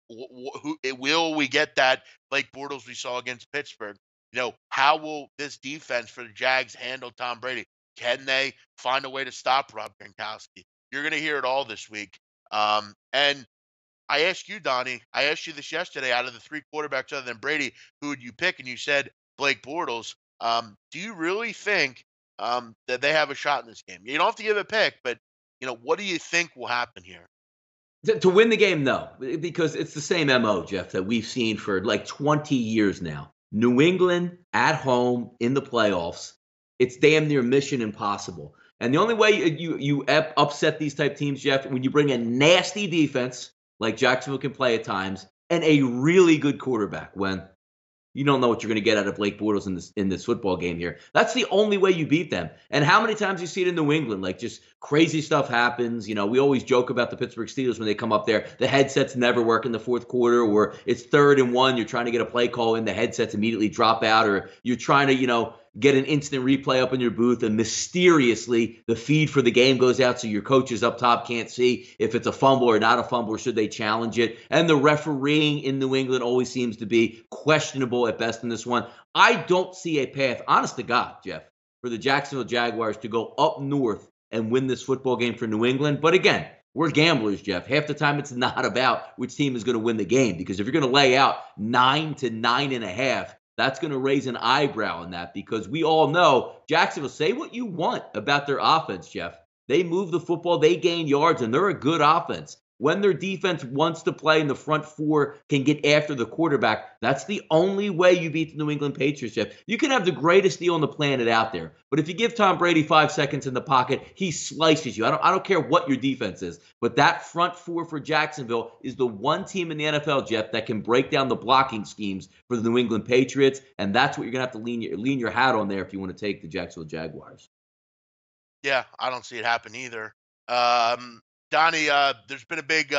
Will we get that Blake Bortles we saw against Pittsburgh? How will this defense for the Jags handle Tom Brady? Can they find a way to stop Rob Gronkowski? You're going to hear it all this week. And I asked you, Donnie, I asked you this yesterday, out of the 3 quarterbacks other than Brady, who would you pick? And you said Blake Bortles. Do you really think that they have a shot in this game? You don't have to give a pick, but, what do you think will happen here? To win the game, no, because it's the same MO, Jeff, that we've seen for like 20 years now. New England at home in the playoffs, it's damn near mission impossible. And the only way you upset these type teams, Jeff, when you bring a nasty defense like Jacksonville can play at times and a really good quarterback when you don't know what you're going to get out of Blake Bortles in this football game here. That's the only way you beat them. And how many times you see it in New England? Like, just crazy stuff happens. We always joke about the Pittsburgh Steelers when they come up there. The headsets never work in the fourth quarter, or it's 3rd and 1. You're trying to get a play call in, the headsets immediately drop out, or you're trying to, get an instant replay up in your booth, and mysteriously the feed for the game goes out so your coaches up top can't see if it's a fumble or not a fumble, or should they challenge it. And the refereeing in New England always seems to be questionable at best in this one. I don't see a path, honest to God, Jeff, for the Jacksonville Jaguars to go up north and win this football game for New England. But again, we're gamblers, Jeff. Half the time it's not about which team is going to win the game, because if you're going to lay out 9 to 9.5, that's going to raise an eyebrow in that, because we all know Jacksonville, say what you want about their offense, Jeff. They move the football, they gain yards, and they're a good offense. When their defense wants to play and the front four can get after the quarterback, that's the only way you beat the New England Patriots, Jeff. You can have the greatest deal on the planet out there, but if you give Tom Brady 5 seconds in the pocket, he slices you. I don't care what your defense is, but that front four for Jacksonville is the one team in the NFL, Jeff, that can break down the blocking schemes for the New England Patriots, and that's what you're going to have to lean your hat on there if you want to take the Jacksonville Jaguars. Yeah, I don't see it happen either. Donnie, there's been a big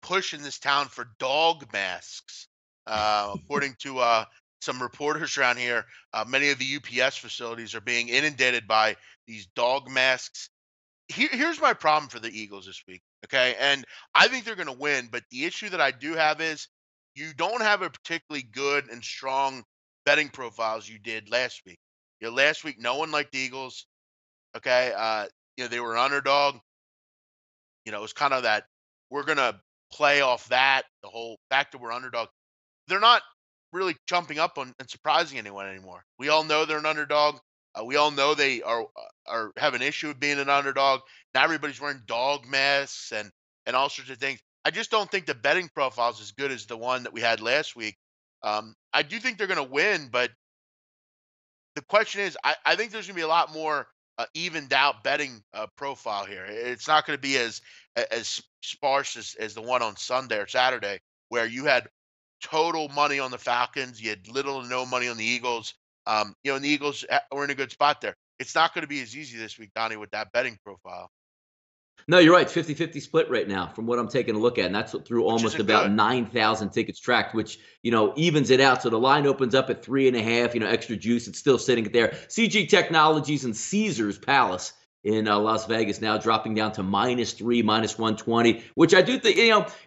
push in this town for dog masks. According to some reporters around here, many of the UPS facilities are being inundated by these dog masks. Here's my problem for the Eagles this week, okay? And I think they're going to win, but the issue that I do have is you don't have a particularly good and strong betting profile as you did last week. Last week, no one liked the Eagles, okay? They were an underdog. It was kind of that we're going to play off that, the whole fact that we're underdog. They're not really jumping up on and surprising anyone anymore. We all know they're an underdog. We all know they are have an issue with being an underdog. Now everybody's wearing dog masks and all sorts of things. I just don't think the betting profile is as good as the one that we had last week. I do think they're going to win, but the question is, I think there's going to be a lot more evened out betting profile here. It's not going to be as sparse as the one on Sunday or Saturday, where you had total money on the Falcons, you had little to no money on the Eagles. And the Eagles were in a good spot there. It's not going to be as easy this week, Donnie, with that betting profile. No, you're right. 50-50 split right now from what I'm taking a look at. And that's through almost about 9,000 tickets tracked, which, evens it out. So the line opens up at 3.5, extra juice. It's still sitting there. CG Technologies and Caesars Palace in Las Vegas now dropping down to -3, -120, which I do think,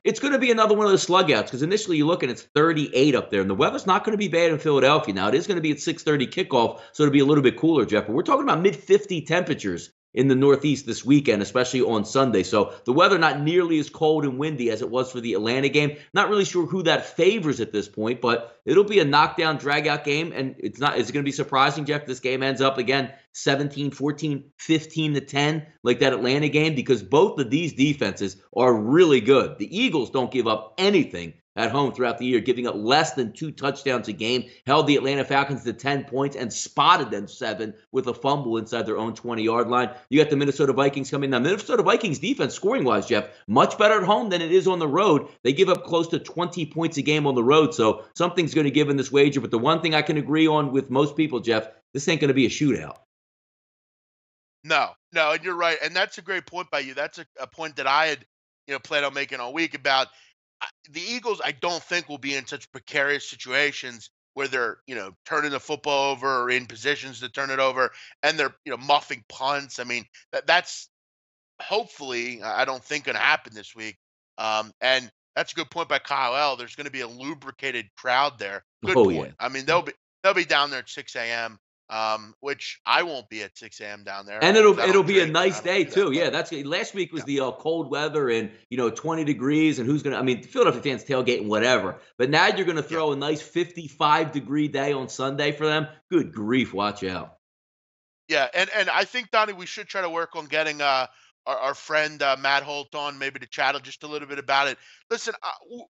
it's going to be another one of the slugouts, because initially you look and it's 38 up there, and the weather's not going to be bad in Philadelphia. Now, it is going to be at 6:30 kickoff, so it'll be a little bit cooler, Jeff, but we're talking about mid-50 temperatures in the Northeast this weekend, especially on Sunday. So the weather not nearly as cold and windy as it was for the Atlanta game. Not really sure who that favors at this point, but it'll be a knockdown, drag-out game. And is it going to be surprising, Jeff, this game ends up again 17-14, 15-10 like that Atlanta game? Because both of these defenses are really good. The Eagles don't give up anything at home throughout the year, giving up less than 2 touchdowns a game, held the Atlanta Falcons to 10 points and spotted them 7 with a fumble inside their own 20-yard line. You got the Minnesota Vikings coming. Now, Minnesota Vikings defense, scoring-wise, Jeff, much better at home than it is on the road. They give up close to 20 points a game on the road, so something's going to give in this wager. But the one thing I can agree on with most people, Jeff, this ain't going to be a shootout. No, and you're right. And that's a great point by you. That's a point that I had, planned on making all week about the Eagles. I don't think will be in such precarious situations where they're, turning the football over or in positions to turn it over and they're, muffing punts. I mean, that's hopefully, I don't think going to happen this week. And that's a good point by Kyle L. There's going to be a lubricated crowd there. Good point. Yeah. I mean, they'll be down there at 6 a.m. Which I won't be at 6 a.m. down there. And it'll be a nice day too. Yeah, that's last week was the cold weather and 20 degrees and who's gonna? I mean, Philadelphia fans tailgating whatever. But now you're gonna throw a nice 55-degree day on Sunday for them. Good grief, watch out. Yeah, and I think, Donnie, we should try to work on getting our friend Matt Holt on maybe to chat just a little bit about it. Listen,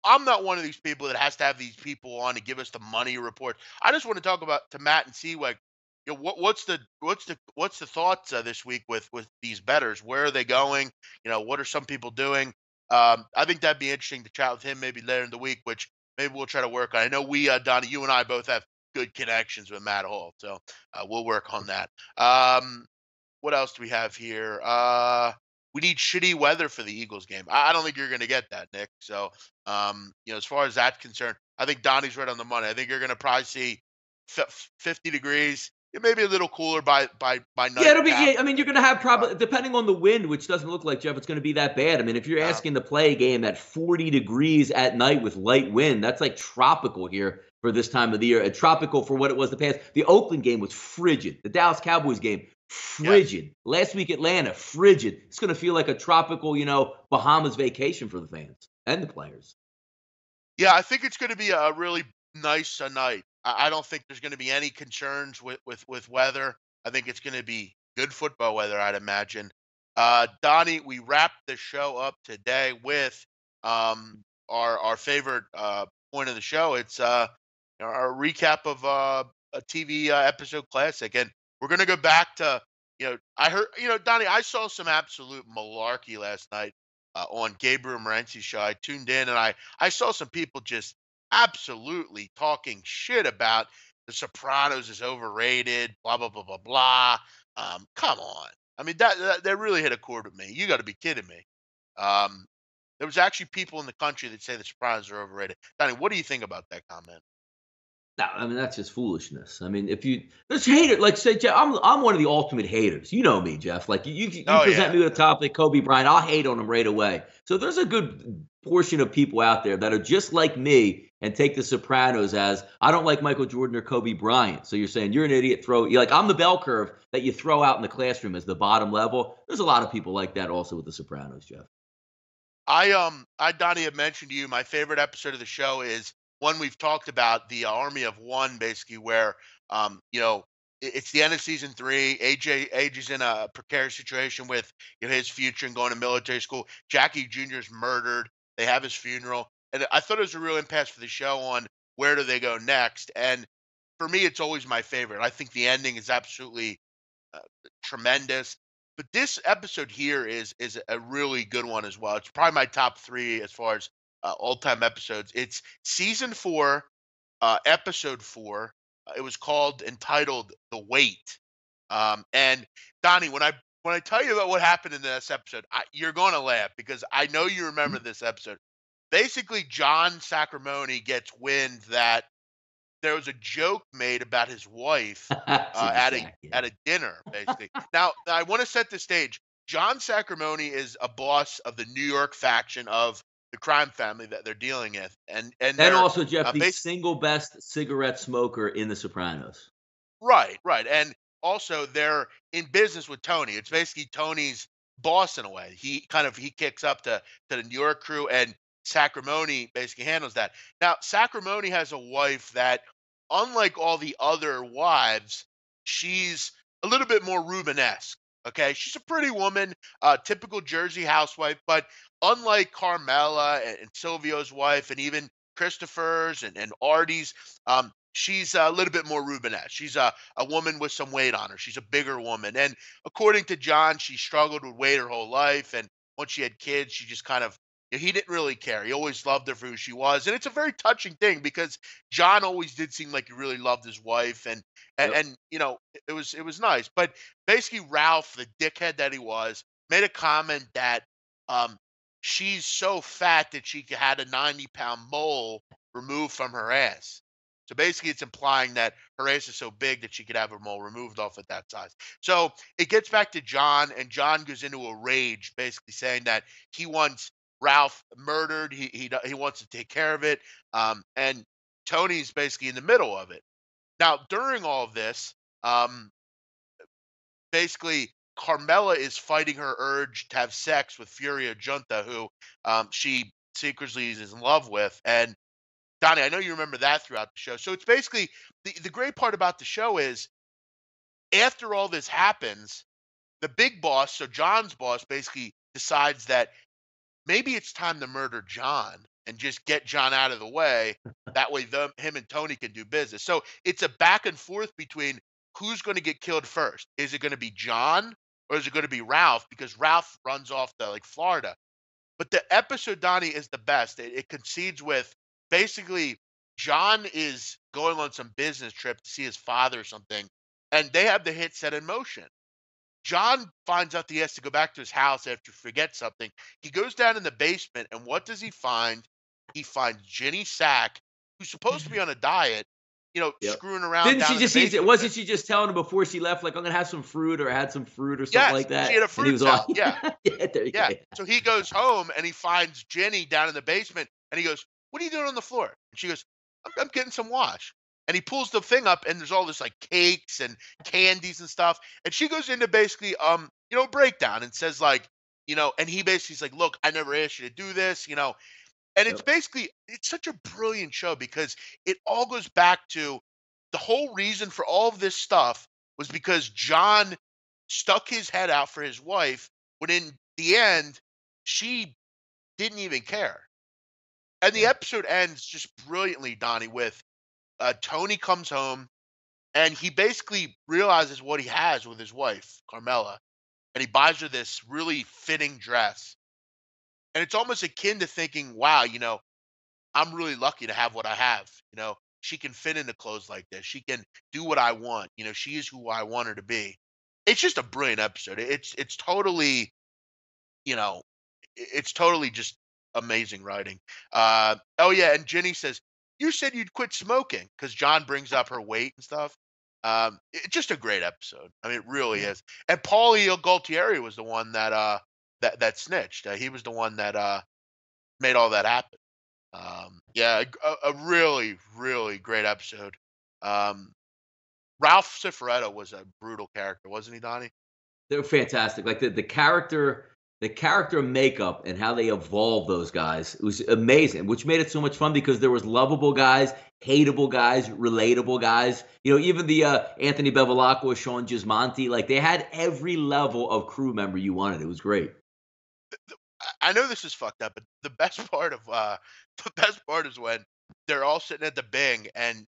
I'm not one of these people that has to have these people on to give us the money report. I just want to talk to Matt and see what's the thoughts this week with these bettors? Where are they going? What are some people doing? I think that'd be interesting to chat with him maybe later in the week, which maybe we'll try to work on. I know Donnie, you and I both have good connections with Matt Holt, so we'll work on that. What else do we have here? We need shitty weather for the Eagles game. I don't think you're going to get that, Nick. So, as far as that's concerned, I think Donnie's right on the money. I think you're going to probably see 50 degrees. It may be a little cooler by night. Yeah, it'll be. Yeah, I mean, you're going to have probably, depending on the wind, which doesn't look like, Jeff, it's going to be that bad. I mean, if you're asking to play a game at 40 degrees at night with light wind, that's like tropical here for this time of the year. And tropical for what it was the past. The Oakland game was frigid. The Dallas Cowboys game, frigid. Yes. Last week, Atlanta, frigid. It's going to feel like a tropical, Bahamas vacation for the fans and the players. Yeah, I think it's going to be a really nice night. I don't think there's going to be any concerns with weather. I think it's going to be good football weather, I'd imagine. Donnie, we wrapped the show up today with our favorite point of the show. It's our recap of a TV episode classic. And we're going to go back to, I heard, Donnie, I saw some absolute malarkey last night on Gabriel Morency's show. I tuned in and I saw some people just absolutely talking shit about the Sopranos is overrated, blah, blah, blah, blah, blah. Come on. I mean, that really hit a chord with me. You got to be kidding me. There was actually people in the country that say the Sopranos are overrated. Donnie, what do you think about that comment? No, I mean, that's just foolishness. I mean, there's haters, like say, Jeff, I'm one of the ultimate haters. You know me, Jeff. Like you present me with a topic, Kobe Bryant, I'll hate on him right away. So there's a good portion of people out there that are just like me and take the Sopranos as, I don't like Michael Jordan or Kobe Bryant. So you're saying you're an idiot, you're like, I'm the bell curve that you throw out in the classroom as the bottom level. There's a lot of people like that also with the Sopranos, Jeff. Donnie had mentioned to you, my favorite episode of the show is one we've talked about, the Army of One, basically, where, it's the end of season 3. AJ's in a precarious situation with his future and going to military school. Jackie Jr. is murdered. They have his funeral. And I thought it was a real impasse for the show on where do they go next. And for me, it's always my favorite. I think the ending is absolutely tremendous. But this episode here is a really good one as well. It's probably my top 3 as far as all-time episodes. It's season 4, episode 4. It was entitled "The Wait." And Donnie, when I tell you about what happened in this episode, you're going to laugh because I know you remember this episode. Basically, John Sacramone gets wind that there was a joke made about his wife at a dinner, basically. Now, I want to set the stage. John Sacramone is a boss of the New York faction of the crime family that they're dealing with. And also, Jeff, the single best cigarette smoker in The Sopranos. Right. And also they're in business with Tony. It's basically Tony's boss in a way. He kicks up to the New York crew, and Sacramone basically handles that. Now, Sacramone has a wife that, unlike all the other wives, she's a little bit more Rubenesque. Okay, she's a pretty woman, typical Jersey housewife, but unlike Carmela and Silvio's wife, and even Christopher's and Artie's, she's a little bit more Rubenesque. She's a woman with some weight on her. She's a bigger woman. And according to John, she struggled with weight her whole life. And once she had kids, she just kind of, he didn't really care. He always loved her for who she was. And it's a very touching thing because John always did seem like he really loved his wife. And it was nice. But basically, Ralph, the dickhead that he was, made a comment that um, she's so fat that she had a 90-pound mole removed from her ass. So basically, it's implying that her ass is so big that she could have her mole removed off at that size. So it gets back to John, and John goes into a rage, basically saying that he wants Ralph murdered. He wants to take care of it. And Tony's basically in the middle of it. Now, during all of this, basically Carmela is fighting her urge to have sex with Furia Junta, who she secretly is in love with, and Donnie, I know you remember that throughout the show. So it's basically the great part about the show is after all this happens, the big boss, so John's boss, basically decides that maybe it's time to murder John and just get John out of the way. That way, him and Tony can do business. So it's a back and forth between who's going to get killed first. Is it going to be John or is it going to be Ralph? Because Ralph runs off to like Florida. But the episode, Donnie, is the best. It concedes with basically John is going on some business trip to see his father or something, and they have the hit set in motion. John finds out that he has to go back to his house after he forgets something. He goes down in the basement, and what does he find? He finds Jenny Sack, who's supposed to be on a diet, Yep. screwing around. Didn't down she in just the see? basement. Wasn't she just telling him before she left, like, I'm gonna have some fruit, or I had some fruit or something like that? She had a And he fruit was salad. all, Yeah. yeah, there you Yeah. go. So he goes home and he finds Jenny down in the basement, and he goes, "What are you doing on the floor?" And she goes, I'm getting some wash." And he pulls the thing up, and there's all this like cakes and candies and stuff. And she goes into basically breakdown and says like, and he basically's like, "Look, I never asked you to do this, And it's Yep. basically, it's such a brilliant show because it all goes back to the whole reason for all of this stuff was because John stuck his head out for his wife, when in the end, she didn't even care. And the Yeah. episode ends just brilliantly, Donnie, with Tony comes home and he basically realizes what he has with his wife, Carmela, and he buys her this really fitting dress. And it's almost akin to thinking, wow, I'm really lucky to have what I have. She can fit into clothes like this. She can do what I want. She is who I want her to be. It's just a brilliant episode. It's totally, you know, it's totally just amazing writing. Oh yeah, and Jenny says, "You said you'd quit smoking," because John brings up her weight and stuff. It's just a great episode. I mean, it really Yeah. is. And Paulie Gualtieri was the one that snitched. He was the one that made all that happen. Yeah, a really, really great episode. Um, Ralph Cifaretto was a brutal character, wasn't he, Donnie? They're fantastic. Like the character makeup and how they evolved those guys, it was amazing, which made it so much fun because there was lovable guys, hateable guys, relatable guys. Even the Anthony Bevilacqua, Sean Gismonti, like they had every level of crew member you wanted. It was great. I know this is fucked up, but the best part of the best part is when they're all sitting at the Bing and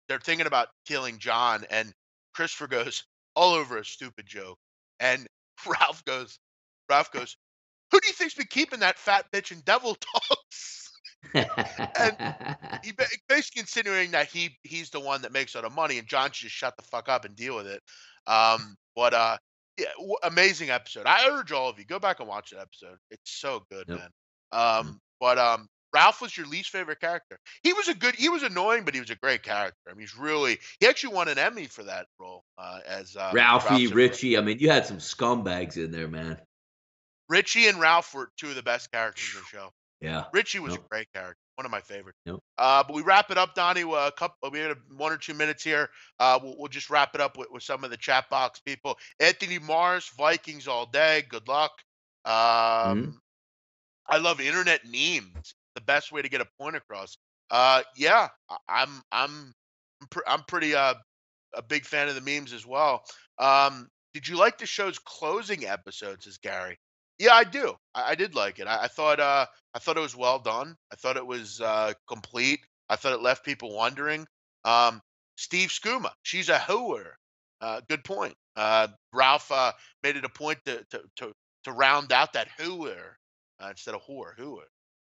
they're thinking about killing John, and Christopher goes all over a stupid joke, and Ralph goes, Ralph goes, "Who do you think's been keeping that fat bitch in devil dogs?" And he basically insinuating that he's the one that makes all the money, and John should just shut the fuck up and deal with it. But yeah, amazing episode. I urge all of you, go back and watch that episode. It's so good, Yep. man. But Ralph was your least favorite character. He was annoying, but he was a great character. I mean, he actually won an Emmy for that role as Ralphie, Ralph. Richie. I mean, you had some scumbags in there, man. Richie and Ralph were two of the best characters in the show. Yeah. Richie was Yep. a great character, one of my favorites. Yep. But we wrap it up, Donnie. We have 1 or 2 minutes here. We'll just wrap it up with some of the chat box people. Anthony Mars, Vikings all day. Good luck. Mhm. I love internet memes. The best way to get a point across. Yeah, I'm pretty a big fan of the memes as well. Did you like the show's closing episodes? Says Gary. Yeah, I do. I did like it. I thought it was well done. I thought it was complete. I thought it left people wondering. Um, Steve Skuma, she's a hooer. Good point. Ralph made it a point to round out that hooer instead of whore.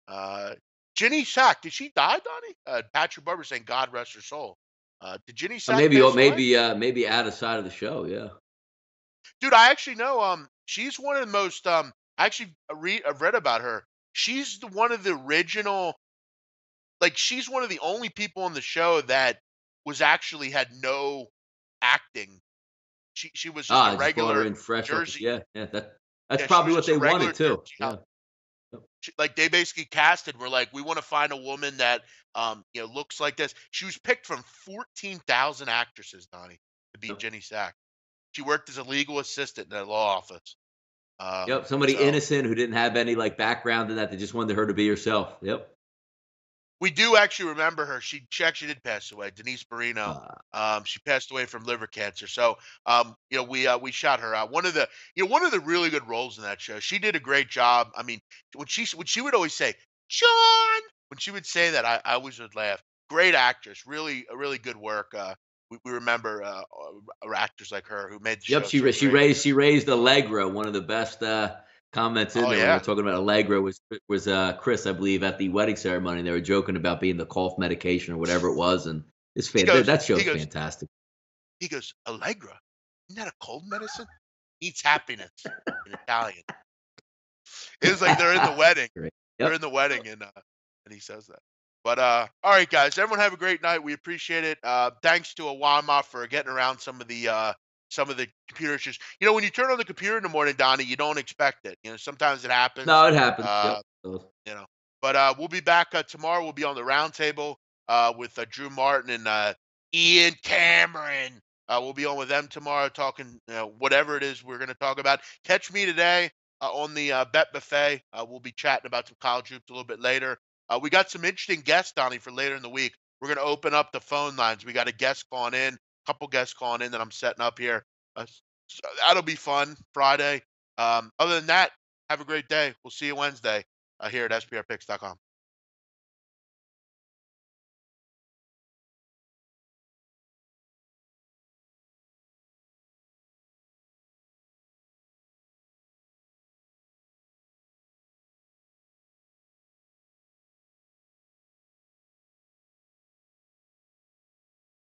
Uh, Ginny Sack, did she die, Donnie? Patrick Barber saying, "God rest her soul." Did Ginny Sack Maybe, pass away? maybe out of sight of the show. Yeah. Dude, I actually know. She's one of the most. I actually I've read about her. She's one of the original. Like, she's one of the only people on the show that was actually had no acting. She was just a Just brought her regular in fresh off. Jersey. Yeah. That's Yeah, she probably was what just they a regular wanted too. Jersey house. Yeah. Yep. Like, they basically casted. We're like, we want to find a woman that looks like this. She was picked from 14,000 actresses, Donnie, to be Yep. Jenny Sack. She worked as a legal assistant in a law office. Yep. Somebody So innocent who didn't have any like background in that. They just wanted her to be herself. Yep. we do actually remember her. She actually did pass away. Denise Barino. Uh, She passed away from liver cancer. So we shot her out. One of the really good roles in that show. She did a great job. I mean, when she would always say, "John," when she would say that, I always would laugh. Great actress. Really good work. We remember actors like her who made the yep. show so great. She raised Allegra. One of the best comments in Oh there when they yeah. were talking about Allegra was Chris, I believe, at the wedding ceremony. They were joking about being the cough medication or whatever it was, and it's He fan- goes. that He show's goes. fantastic. He goes. Allegra. Isn't that a cold medicine? Eats happiness in Italian. It was like they're in the wedding. Great. They're Yep. in the wedding, and he says that. But all right, guys, everyone have a great night. We appreciate it. Thanks to Awama for getting around some of the computer issues. When you turn on the computer in the morning, Donnie, you don't expect it. Sometimes it happens. No, it happens. Yep. Uh, So, you know, but we'll be back tomorrow. We'll be on the roundtable with Drew Martin and Ian Cameron. We'll be on with them tomorrow, talking whatever it is we're going to talk about. Catch me today on the Bet Buffet. We'll be chatting about some college hoops a little bit later. We got some interesting guests, Donnie, for later in the week. We're going to open up the phone lines. We got a guest calling in, a couple guests calling in that I'm setting up here. So that'll be fun Friday. Other than that, have a great day. We'll see you Wednesday here at SPRPicks.com.